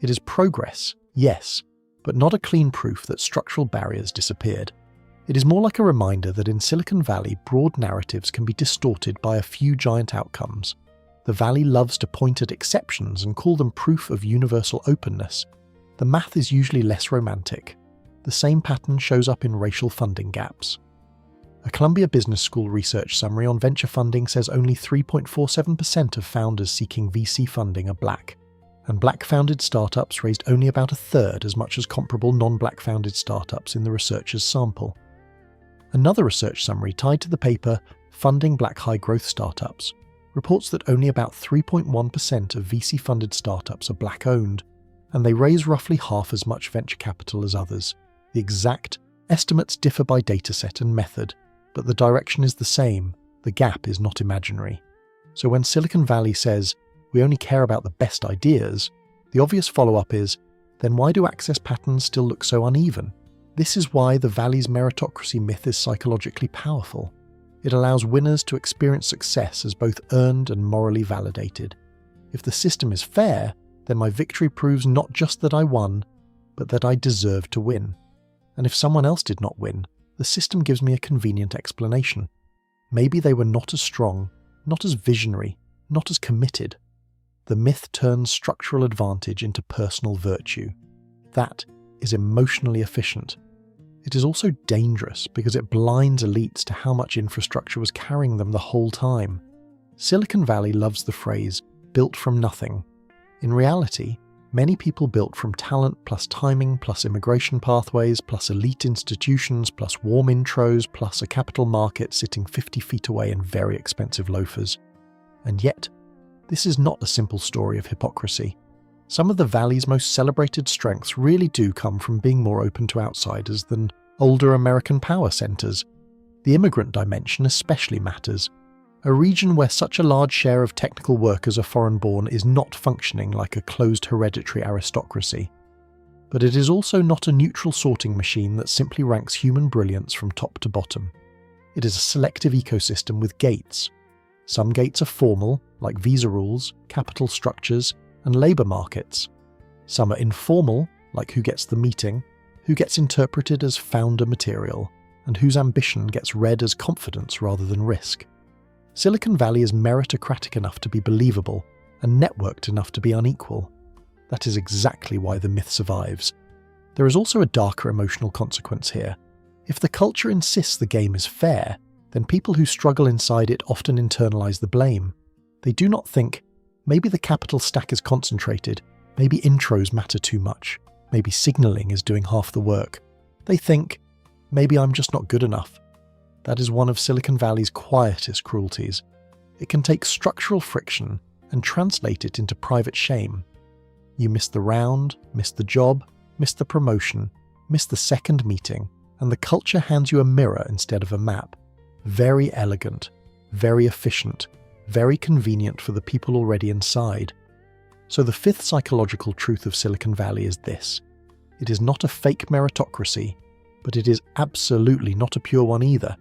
It is progress, yes, but not a clean proof that structural barriers disappeared. It is more like a reminder that in Silicon Valley, broad narratives can be distorted by a few giant outcomes. The Valley loves to point at exceptions and call them proof of universal openness. The math is usually less romantic. The same pattern shows up in racial funding gaps. A Columbia Business School research summary on venture funding says only 3.47% of founders seeking VC funding are black, and black-founded startups raised only about a third as much as comparable non-black-founded startups in the researchers' sample. Another research summary tied to the paper, Funding Black High-Growth Startups, reports that only about 3.1% of VC-funded startups are black-owned, and they raise roughly half as much venture capital as others. The exact estimates differ by dataset and method, but the direction is the same. The gap is not imaginary. So when Silicon Valley says, we only care about the best ideas, the obvious follow-up is, then why do access patterns still look so uneven? This is why the Valley's meritocracy myth is psychologically powerful. It allows winners to experience success as both earned and morally validated. If the system is fair, then my victory proves not just that I won, but that I deserve to win. And if someone else did not win, the system gives me a convenient explanation. Maybe they were not as strong, not as visionary, not as committed. The myth turns structural advantage into personal virtue. That is emotionally efficient. It is also dangerous because it blinds elites to how much infrastructure was carrying them the whole time. Silicon Valley loves the phrase, built from nothing. In reality, many people built from talent plus timing plus immigration pathways plus elite institutions plus warm intros plus a capital market sitting 50 feet away and very expensive loafers. And yet, this is not a simple story of hypocrisy. Some of the Valley's most celebrated strengths really do come from being more open to outsiders than older American power centers. The immigrant dimension especially matters. A region where such a large share of technical workers are foreign-born is not functioning like a closed hereditary aristocracy. But it is also not a neutral sorting machine that simply ranks human brilliance from top to bottom. It is a selective ecosystem with gates. Some gates are formal, like visa rules, capital structures, and labour markets. Some are informal, like who gets the meeting, who gets interpreted as founder material, and whose ambition gets read as confidence rather than risk. Silicon Valley is meritocratic enough to be believable, and networked enough to be unequal. That is exactly why the myth survives. There is also a darker emotional consequence here. If the culture insists the game is fair, then people who struggle inside it often internalize the blame. They do not think, maybe the capital stack is concentrated, maybe intros matter too much, maybe signaling is doing half the work. They think, maybe I'm just not good enough. That is one of Silicon Valley's quietest cruelties. It can take structural friction and translate it into private shame. You miss the round, miss the job, miss the promotion, miss the second meeting, and the culture hands you a mirror instead of a map. Very elegant, very efficient, very convenient for the people already inside. So the fifth psychological truth of Silicon Valley is this. It is not a fake meritocracy, but it is absolutely not a pure one either.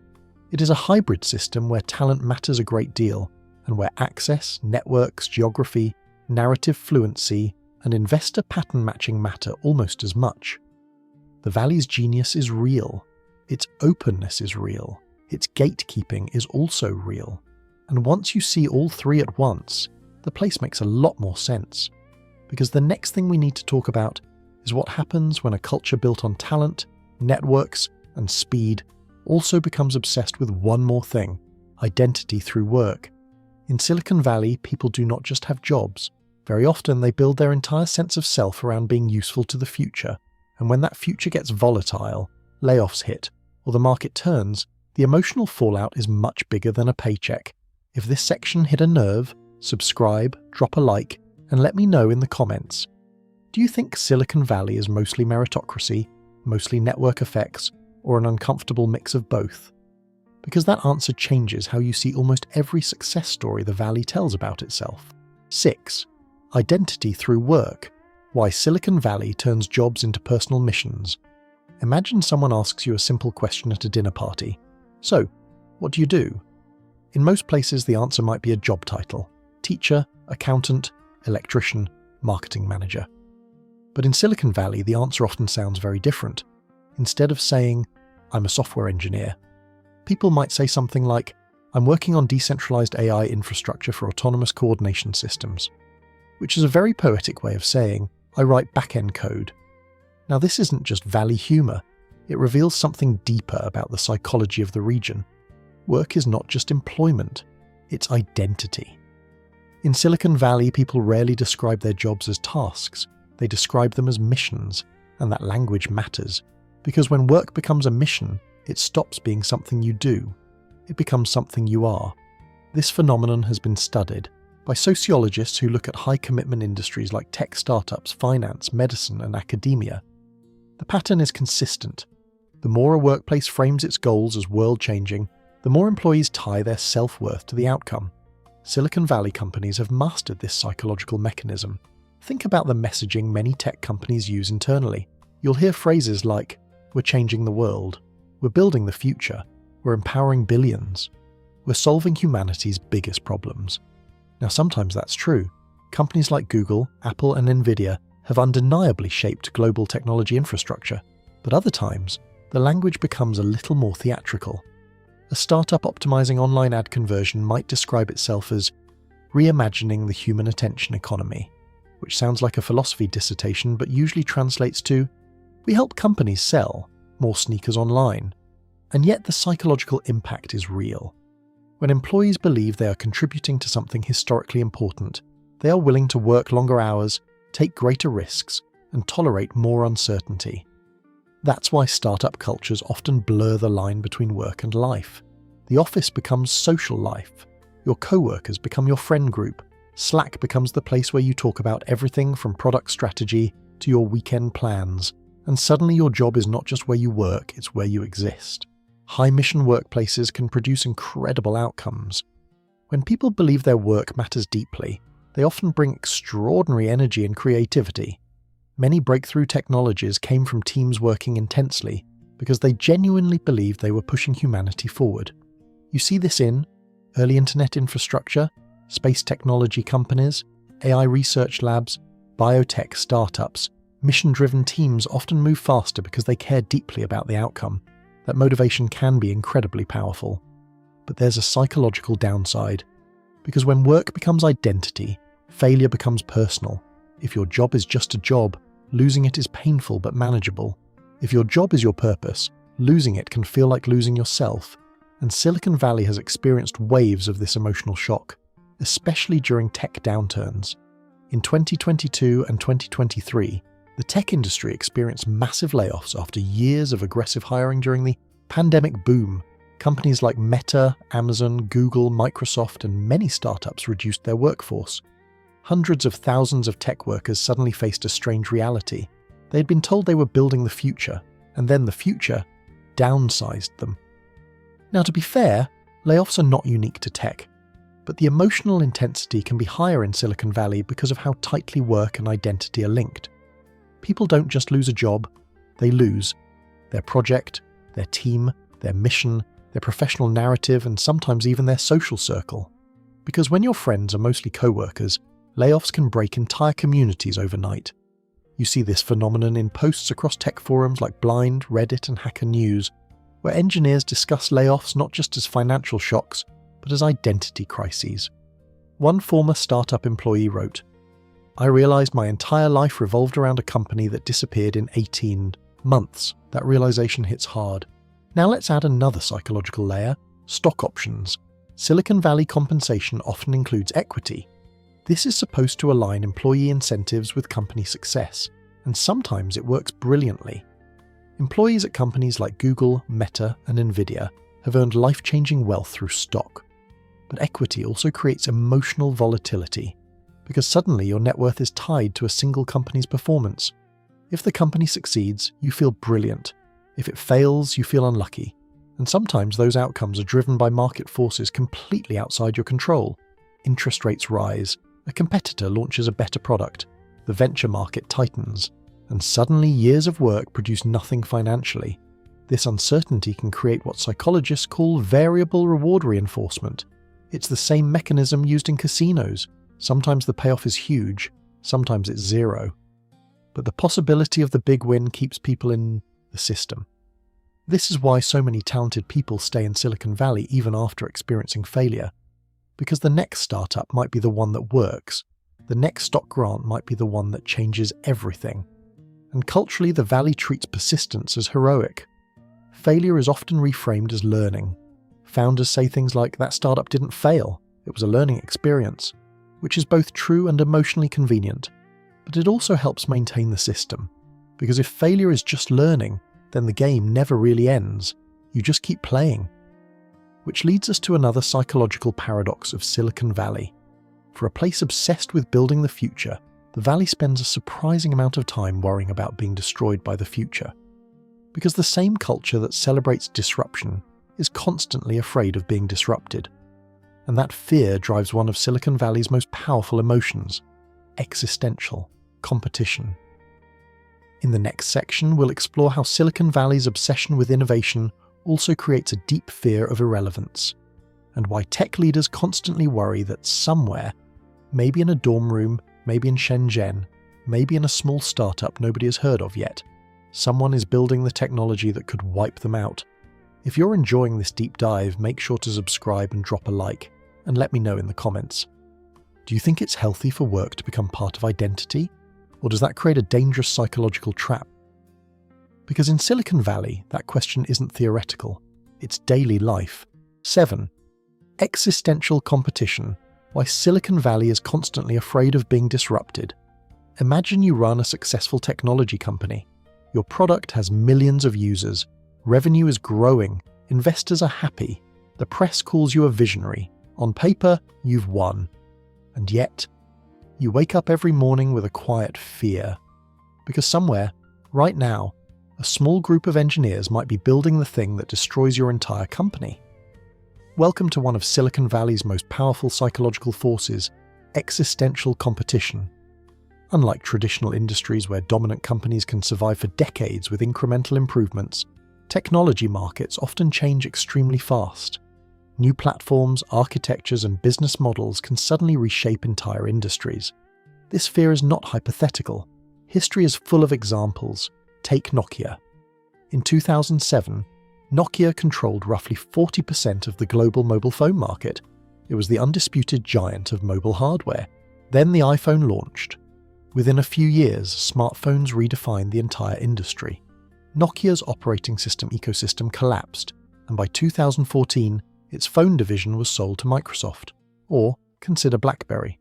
It is a hybrid system where talent matters a great deal, and where access, networks, geography, narrative fluency, and investor pattern matching matter almost as much. The Valley's genius is real. Its openness is real. Its gatekeeping is also real. And once you see all three at once, the place makes a lot more sense. Because the next thing we need to talk about is what happens when a culture built on talent, networks, and speed also becomes obsessed with one more thing: identity through work. In Silicon Valley, people do not just have jobs. Very often they build their entire sense of self around being useful to the future. And when that future gets volatile, layoffs hit, or the market turns, the emotional fallout is much bigger than a paycheck. If this section hit a nerve, subscribe, drop a like, and let me know in the comments. Do you think Silicon Valley is mostly meritocracy, mostly network effects, or an uncomfortable mix of both? Because that answer changes how you see almost every success story the Valley tells about itself. 6. Identity through work. Why Silicon Valley turns jobs into personal missions. Imagine someone asks you a simple question at a dinner party. So, what do you do? In most places, the answer might be a job title: teacher, accountant, electrician, marketing manager. But in Silicon Valley, the answer often sounds very different. Instead of saying, I'm a software engineer, people might say something like, I'm working on decentralized AI infrastructure for autonomous coordination systems, which is a very poetic way of saying, I write back-end code. Now, this isn't just Valley humor. It reveals something deeper about the psychology of the region. Work is not just employment, it's identity. In Silicon Valley, people rarely describe their jobs as tasks. They describe them as missions, and that language matters. Because when work becomes a mission, it stops being something you do. It becomes something you are. This phenomenon has been studied. by sociologists who look at high-commitment industries like tech startups, finance, medicine, and academia. The pattern is consistent. The more a workplace frames its goals as world-changing, the more employees tie their self-worth to the outcome. Silicon Valley companies have mastered this psychological mechanism. Think about the messaging many tech companies use internally. You'll hear phrases like, "We're changing the world," "We're building the future," "We're empowering billions," "We're solving humanity's biggest problems." Now, sometimes that's true. Companies like Google, Apple, and Nvidia have undeniably shaped global technology infrastructure. But other times, the language becomes a little more theatrical. A startup optimizing online ad conversion might describe itself as reimagining the human attention economy, which sounds like a philosophy dissertation but usually translates to, "We help companies sell more sneakers online." And yet the psychological impact is real. When employees believe they are contributing to something historically important, they are willing to work longer hours, take greater risks, and tolerate more uncertainty. That's why startup cultures often blur the line between work and life. The office becomes social life. Your co-workers become your friend group. Slack becomes the place where you talk about everything from product strategy to your weekend plans. And suddenly your job is not just where you work, it's where you exist. High-mission workplaces can produce incredible outcomes. When people believe their work matters deeply, they often bring extraordinary energy and creativity. Many breakthrough technologies came from teams working intensely because they genuinely believed they were pushing humanity forward. You see this in early internet infrastructure, space technology companies, AI research labs, biotech startups. Mission-driven teams often move faster because they care deeply about the outcome. That motivation can be incredibly powerful. But there's a psychological downside. Because when work becomes identity, failure becomes personal. If your job is just a job, losing it is painful but manageable. If your job is your purpose, losing it can feel like losing yourself. And Silicon Valley has experienced waves of this emotional shock, especially during tech downturns. In 2022 and 2023, the tech industry experienced massive layoffs after years of aggressive hiring during the pandemic boom. Companies like Meta, Amazon, Google, Microsoft, and many startups reduced their workforce. Hundreds of thousands of tech workers suddenly faced a strange reality. They had been told they were building the future, and then the future downsized them. Now, to be fair, layoffs are not unique to tech, but the emotional intensity can be higher in Silicon Valley because of how tightly work and identity are linked. People don't just lose a job, they lose their project, their team, their mission, their professional narrative, and sometimes even their social circle. Because when your friends are mostly co-workers, layoffs can break entire communities overnight. You see this phenomenon in posts across tech forums like Blind, Reddit, and Hacker News, where engineers discuss layoffs not just as financial shocks, but as identity crises. One former startup employee wrote, "I realized my entire life revolved around a company that disappeared in 18 months. That realization hits hard." Now let's add another psychological layer, stock options. Silicon Valley compensation often includes equity. This is supposed to align employee incentives with company success, and sometimes it works brilliantly. Employees at companies like Google, Meta, and Nvidia have earned life-changing wealth through stock. But equity also creates emotional volatility, because suddenly your net worth is tied to a single company's performance. If the company succeeds, you feel brilliant. If it fails, you feel unlucky. And sometimes those outcomes are driven by market forces completely outside your control. Interest rates rise, a competitor launches a better product, the venture market tightens, and suddenly years of work produce nothing financially. This uncertainty can create what psychologists call variable reward reinforcement. It's the same mechanism used in casinos. Sometimes the payoff is huge, sometimes it's zero. But the possibility of the big win keeps people in the system. This is why so many talented people stay in Silicon Valley even after experiencing failure. Because the next startup might be the one that works. The next stock grant might be the one that changes everything. And culturally, the Valley treats persistence as heroic. Failure is often reframed as learning. Founders say things like, "That startup didn't fail, it was a learning experience," which is both true and emotionally convenient. But it also helps maintain the system. Because if failure is just learning, then the game never really ends. You just keep playing. Which leads us to another psychological paradox of Silicon Valley. For a place obsessed with building the future, the Valley spends a surprising amount of time worrying about being destroyed by the future. Because the same culture that celebrates disruption is constantly afraid of being disrupted. And that fear drives one of Silicon Valley's most powerful emotions: existential competition. In the next section, we'll explore how Silicon Valley's obsession with innovation also creates a deep fear of irrelevance, and why tech leaders constantly worry that somewhere, maybe in a dorm room, maybe in Shenzhen, maybe in a small startup nobody has heard of yet, someone is building the technology that could wipe them out. If you're enjoying this deep dive, make sure to subscribe and drop a like, and let me know in the comments. Do you think it's healthy for work to become part of identity? Or does that create a dangerous psychological trap? Because in Silicon Valley, that question isn't theoretical, it's daily life. 7. Existential competition: why Silicon Valley is constantly afraid of being disrupted. Imagine you run a successful technology company. Your product has millions of users, revenue is growing, investors are happy, the press calls you a visionary. On paper, you've won. And yet, you wake up every morning with a quiet fear. Because somewhere, right now, a small group of engineers might be building the thing that destroys your entire company. Welcome to one of Silicon Valley's most powerful psychological forces: existential competition. Unlike traditional industries where dominant companies can survive for decades with incremental improvements, technology markets often change extremely fast. New platforms, architectures, and business models can suddenly reshape entire industries. This fear is not hypothetical. History is full of examples. Take Nokia. In 2007, Nokia controlled roughly 40% of the global mobile phone market. It was the undisputed giant of mobile hardware. Then the iPhone launched. Within a few years, smartphones redefined the entire industry. Nokia's operating system ecosystem collapsed, and by 2014, its phone division was sold to Microsoft, or consider BlackBerry.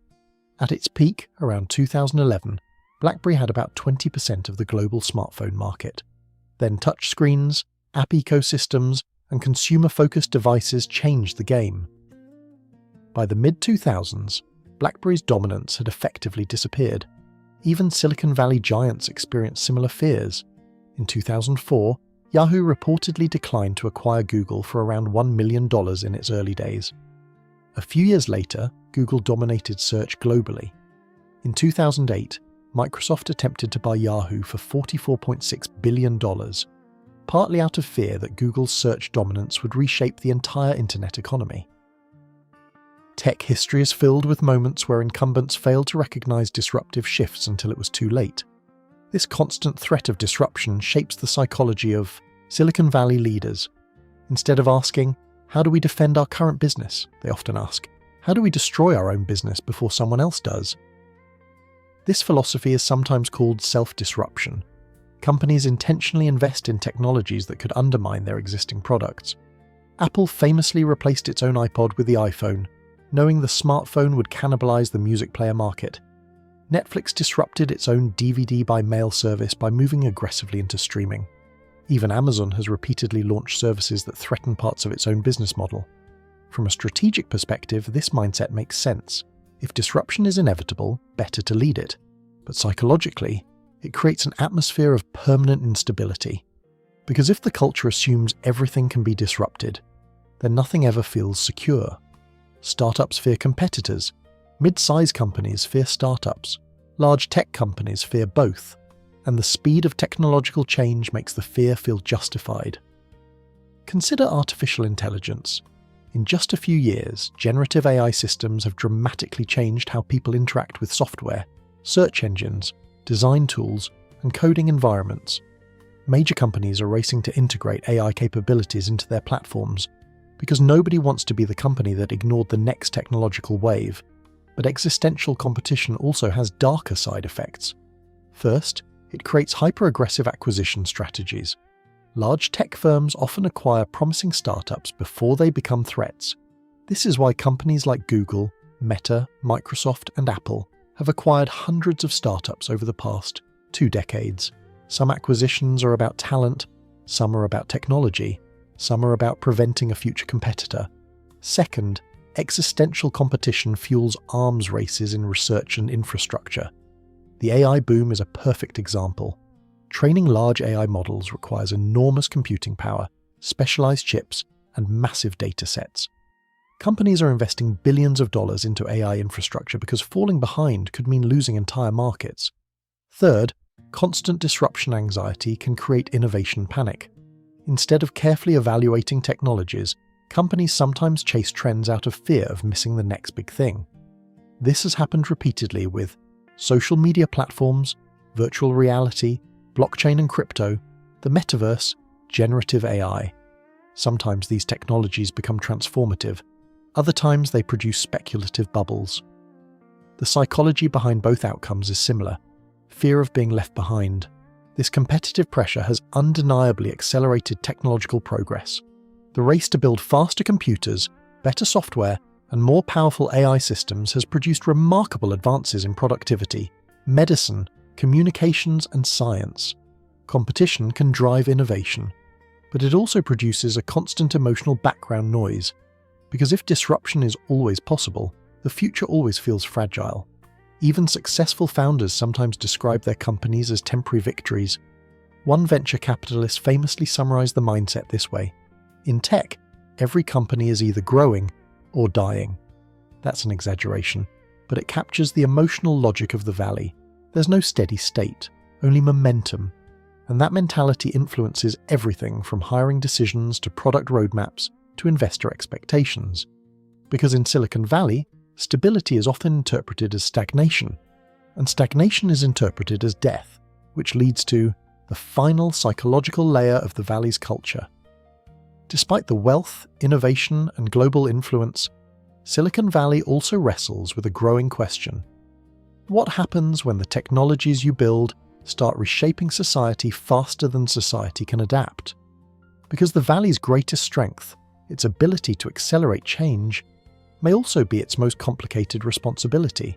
At its peak, around 2011, BlackBerry had about 20% of the global smartphone market. Then touchscreens, app ecosystems, and consumer-focused devices changed the game. By the mid-2000s, BlackBerry's dominance had effectively disappeared. Even Silicon Valley giants experienced similar fears. In 2004, Yahoo reportedly declined to acquire Google for around $1 million in its early days. A few years later, Google dominated search globally. In 2008, Microsoft attempted to buy Yahoo for $44.6 billion, partly out of fear that Google's search dominance would reshape the entire internet economy. Tech history is filled with moments where incumbents failed to recognize disruptive shifts until it was too late. This constant threat of disruption shapes the psychology of Silicon Valley leaders. Instead of asking, "How do we defend our current business?" they often ask, "How do we destroy our own business before someone else does?" This philosophy is sometimes called self-disruption. Companies intentionally invest in technologies that could undermine their existing products. Apple famously replaced its own iPod with the iPhone, knowing the smartphone would cannibalize the music player market. Netflix disrupted its own DVD by mail service by moving aggressively into streaming. Even Amazon has repeatedly launched services that threaten parts of its own business model. From a strategic perspective, this mindset makes sense. If disruption is inevitable, better to lead it. But psychologically, it creates an atmosphere of permanent instability. Because if the culture assumes everything can be disrupted, then nothing ever feels secure. Startups fear competitors. Mid-size companies fear startups. Large tech companies fear both. And the speed of technological change makes the fear feel justified. Consider artificial intelligence. In just a few years, generative AI systems have dramatically changed how people interact with software, search engines, design tools, and coding environments. Major companies are racing to integrate AI capabilities into their platforms, because nobody wants to be the company that ignored the next technological wave. But existential competition also has darker side effects. First, it creates hyper-aggressive acquisition strategies. Large tech firms often acquire promising startups before they become threats. This is why companies like Google, Meta, Microsoft, and Apple have acquired hundreds of startups over the past 2 decades. Some acquisitions are about talent, some are about technology, some are about preventing a future competitor. Second, Existential competition fuels arms races in research and infrastructure. The AI boom is a perfect example. Training large AI models requires enormous computing power, specialized chips, and massive data sets. Companies are investing billions of dollars into AI infrastructure because falling behind could mean losing entire markets. Third, constant disruption anxiety can create innovation panic. Instead of carefully evaluating technologies, companies sometimes chase trends out of fear of missing the next big thing. This has happened repeatedly with social media platforms, virtual reality, blockchain and crypto, the metaverse, generative AI. Sometimes these technologies become transformative, other times they produce speculative bubbles. The psychology behind both outcomes is similar: fear of being left behind. This competitive pressure has undeniably accelerated technological progress. The race to build faster computers, better software, and more powerful AI systems has produced remarkable advances in productivity, medicine, communications, and science. Competition can drive innovation, but it also produces a constant emotional background noise, because if disruption is always possible, the future always feels fragile. Even successful founders sometimes describe their companies as temporary victories. One venture capitalist famously summarized the mindset this way: in tech, every company is either growing or dying. That's an exaggeration, but it captures the emotional logic of the valley. There's no steady state, only momentum. And that mentality influences everything from hiring decisions to product roadmaps to investor expectations. Because in Silicon Valley, stability is often interpreted as stagnation, and stagnation is interpreted as death, which leads to the final psychological layer of the valley's culture. Despite the wealth, innovation, and global influence, Silicon Valley also wrestles with a growing question. What happens when the technologies you build start reshaping society faster than society can adapt? Because the Valley's greatest strength, its ability to accelerate change, may also be its most complicated responsibility.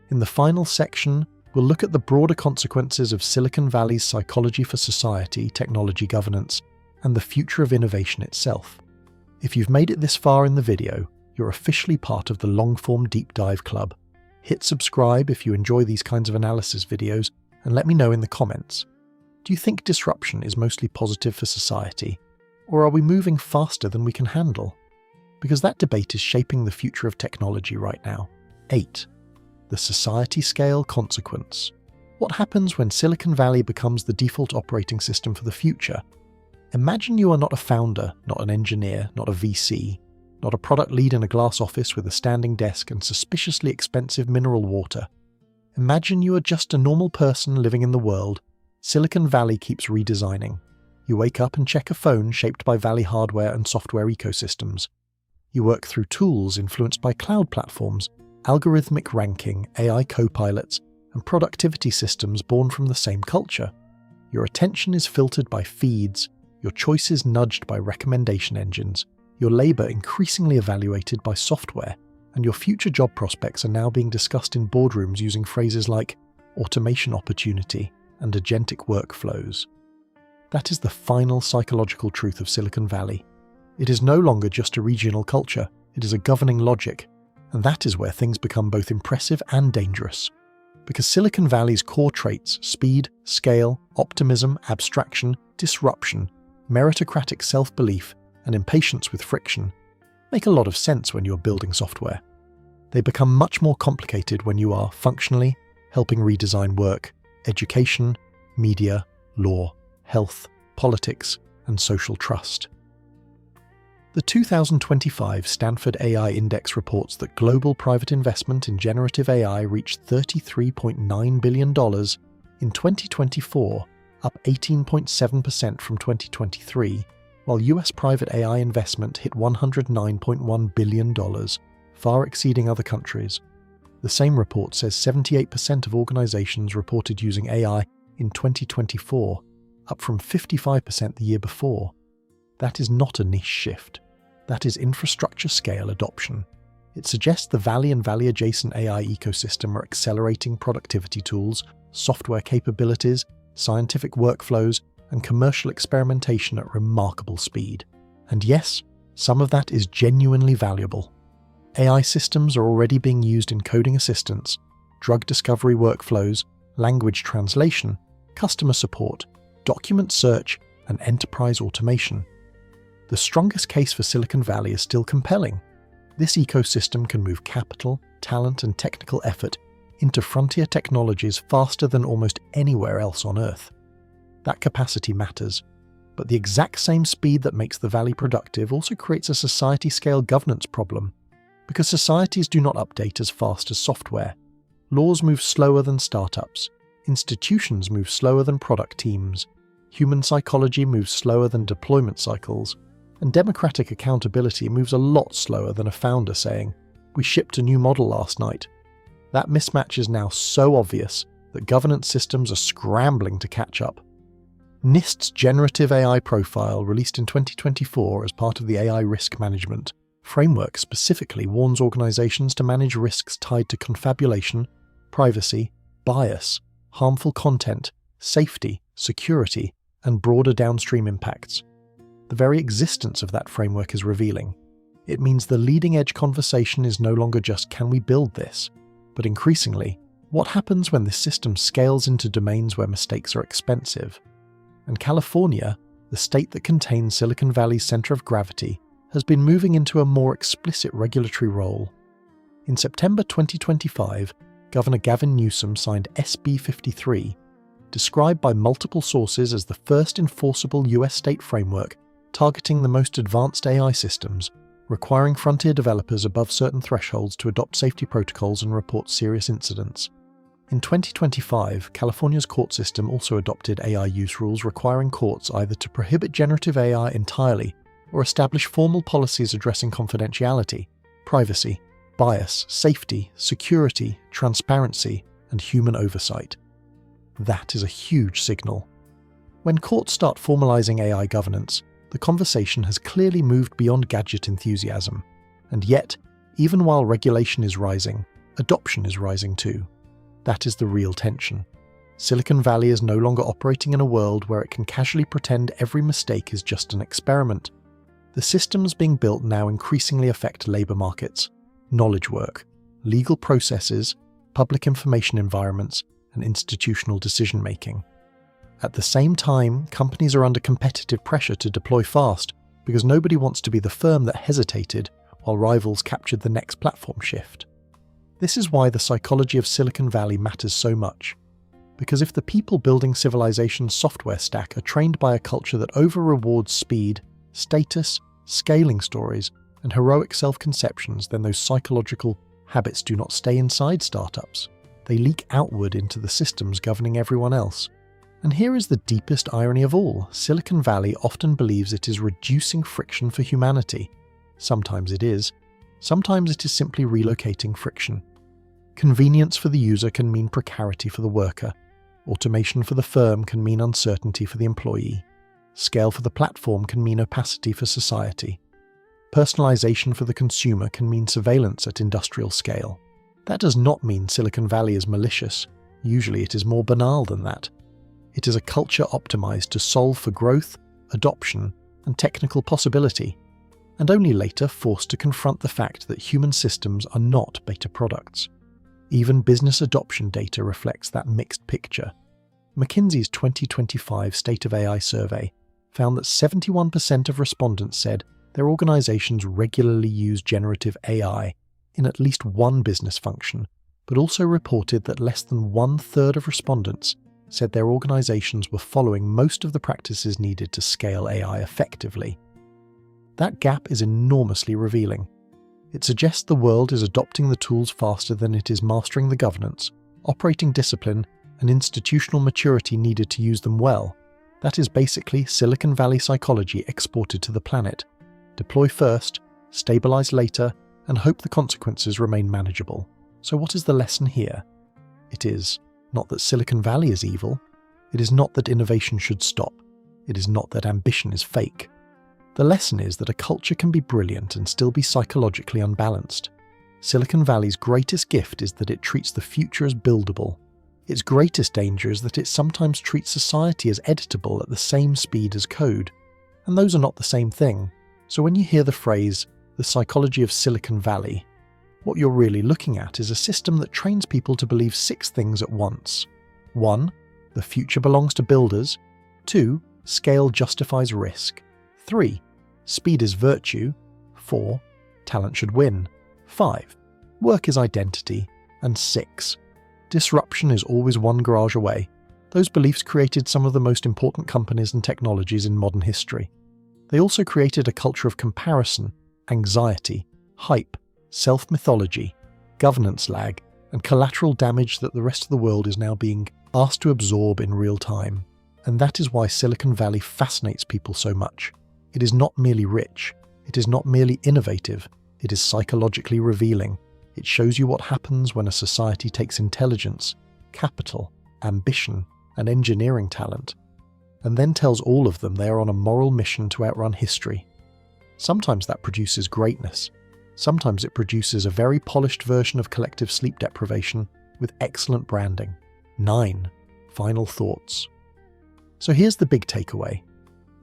In the final section, we'll look at the broader consequences of Silicon Valley's psychology for society, technology governance, and the future of innovation itself. If you've made it this far in the video, you're officially part of the long-form deep dive club. Hit subscribe if you enjoy these kinds of analysis videos, and let me know in the comments. Do you think disruption is mostly positive for society? Or are we moving faster than we can handle? Because that debate is shaping the future of technology right now. 8. The society scale consequence. What happens when Silicon Valley becomes the default operating system for the future? Imagine you are not a founder, not an engineer, not a VC, not a product lead in a glass office with a standing desk and suspiciously expensive mineral water. Imagine you are just a normal person living in the world. Silicon Valley keeps redesigning. You wake up and check a phone shaped by Valley hardware and software ecosystems. You work through tools influenced by cloud platforms, algorithmic ranking, AI co-pilots, and productivity systems born from the same culture. Your attention is filtered by feeds, your choices nudged by recommendation engines, your labor increasingly evaluated by software, and your future job prospects are now being discussed in boardrooms using phrases like automation opportunity and agentic workflows. That is the final psychological truth of Silicon Valley. It is no longer just a regional culture, it is a governing logic, and that is where things become both impressive and dangerous. Because Silicon Valley's core traits, speed, scale, optimism, abstraction, disruption, meritocratic self-belief, and impatience with friction, make a lot of sense when you're building software. They become much more complicated when you are functionally helping redesign work, education, media, law, health, politics, and social trust. The 2025 Stanford AI Index reports that global private investment in generative AI reached $33.9 billion in 2024, up 18.7% from 2023, while US private AI investment hit $109.1 billion, far exceeding other countries. The same report says 78% of organizations reported using AI in 2024, up from 55% the year before. That is not a niche shift. That is infrastructure scale adoption. It suggests the Valley and Valley-adjacent AI ecosystem are accelerating productivity tools, software capabilities, scientific workflows, and commercial experimentation at remarkable speed. And yes, some of that is genuinely valuable. AI systems are already being used in coding assistance, drug discovery workflows, language translation, customer support, document search, and enterprise automation. The strongest case for Silicon Valley is still compelling. This ecosystem can move capital, talent, and technical effort into frontier technologies faster than almost anywhere else on Earth. That capacity matters, but the exact same speed that makes the Valley productive also creates a society-scale governance problem, because societies do not update as fast as software. Laws move slower than startups, institutions move slower than product teams, human psychology moves slower than deployment cycles, and democratic accountability moves a lot slower than a founder saying, "We shipped a new model last night." That mismatch is now so obvious that governance systems are scrambling to catch up. NIST's Generative AI Profile, released in 2024 as part of the AI Risk Management framework, specifically warns organizations to manage risks tied to confabulation, privacy, bias, harmful content, safety, security, and broader downstream impacts. The very existence of that framework is revealing. It means the leading-edge conversation is no longer just "can we build this?" but increasingly, what happens when this system scales into domains where mistakes are expensive? And California, the state that contains Silicon Valley's center of gravity, has been moving into a more explicit regulatory role. In September 2025, Governor Gavin Newsom signed SB 53, described by multiple sources as the first enforceable US state framework targeting the most advanced AI systems, requiring frontier developers above certain thresholds to adopt safety protocols and report serious incidents. In 2025, California's court system also adopted AI use rules requiring courts either to prohibit generative AI entirely or establish formal policies addressing confidentiality, privacy, bias, safety, security, transparency, and human oversight. That is a huge signal. When courts start formalizing AI governance, the conversation has clearly moved beyond gadget enthusiasm. And yet, even while regulation is rising, adoption is rising too. That is the real tension. Silicon Valley is no longer operating in a world where it can casually pretend every mistake is just an experiment. The systems being built now increasingly affect labor markets, knowledge work, legal processes, public information environments, and institutional decision-making. At the same time, companies are under competitive pressure to deploy fast because nobody wants to be the firm that hesitated while rivals captured the next platform shift. This is why the psychology of Silicon Valley matters so much. Because if the people building civilization's software stack are trained by a culture that over-rewards speed, status, scaling stories, and heroic self-conceptions, then those psychological habits do not stay inside startups. They leak outward into the systems governing everyone else. And here is the deepest irony of all. Silicon Valley often believes it is reducing friction for humanity. Sometimes it is. Sometimes it is simply relocating friction. Convenience for the user can mean precarity for the worker. Automation for the firm can mean uncertainty for the employee. Scale for the platform can mean opacity for society. Personalization for the consumer can mean surveillance at industrial scale. That does not mean Silicon Valley is malicious. Usually it is more banal than that. It is a culture optimized to solve for growth, adoption, and technical possibility, and only later forced to confront the fact that human systems are not beta products. Even business adoption data reflects that mixed picture. McKinsey's 2025 State of AI survey found that 71% of respondents said their organizations regularly use generative AI in at least one business function, but also reported that less than 1/3 of respondents said their organizations were following most of the practices needed to scale AI effectively. That gap is enormously revealing. It suggests the world is adopting the tools faster than it is mastering the governance, operating discipline, and institutional maturity needed to use them well. That is basically Silicon Valley psychology exported to the planet. Deploy first, stabilize later, and hope the consequences remain manageable. So what is the lesson here? It is not that Silicon Valley is evil. It is not that innovation should stop. It is not that ambition is fake. The lesson is that a culture can be brilliant and still be psychologically unbalanced. Silicon Valley's greatest gift is that it treats the future as buildable. Its greatest danger is that it sometimes treats society as editable at the same speed as code. And those are not the same thing. So when you hear the phrase, the psychology of Silicon Valley, What you're really looking at is a system that trains people to believe 6 things at once. 1. The future belongs to builders. 2. Scale justifies risk. 3. Speed is virtue. 4. Talent should win. 5. Work is identity. And 6. Disruption is always one garage away. Those beliefs created some of the most important companies and technologies in modern history. They also created a culture of comparison, anxiety, hype, self-mythology, governance lag, and collateral damage that the rest of the world is now being asked to absorb in real time. And that is why Silicon Valley fascinates people so much. It is not merely rich. It is not merely innovative. It is psychologically revealing. It shows you what happens when a society takes intelligence, capital, ambition, and engineering talent, and then tells all of them they are on a moral mission to outrun history. Sometimes that produces greatness. Sometimes it produces a very polished version of collective sleep deprivation with excellent branding. 9. Final thoughts. So here's the big takeaway.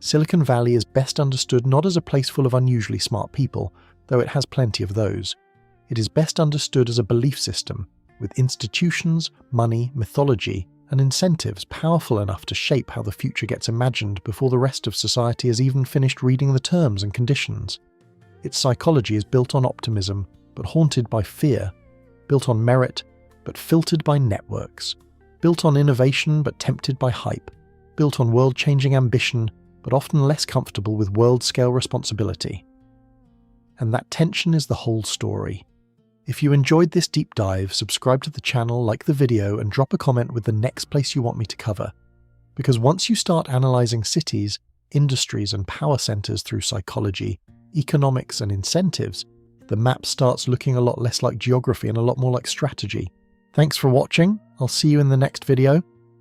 Silicon Valley is best understood not as a place full of unusually smart people, though it has plenty of those. It is best understood as a belief system, with institutions, money, mythology, and incentives powerful enough to shape how the future gets imagined before the rest of society has even finished reading the terms and conditions. Its psychology is built on optimism, but haunted by fear, built on merit, but filtered by networks, built on innovation, but tempted by hype, built on world-changing ambition, but often less comfortable with world-scale responsibility. And that tension is the whole story. If you enjoyed this deep dive, subscribe to the channel, like the video, and drop a comment with the next place you want me to cover. Because once you start analysing cities, industries, and power centres through psychology, economics, and incentives, the map starts looking a lot less like geography and a lot more like strategy. Thanks for watching. I'll see you in the next video.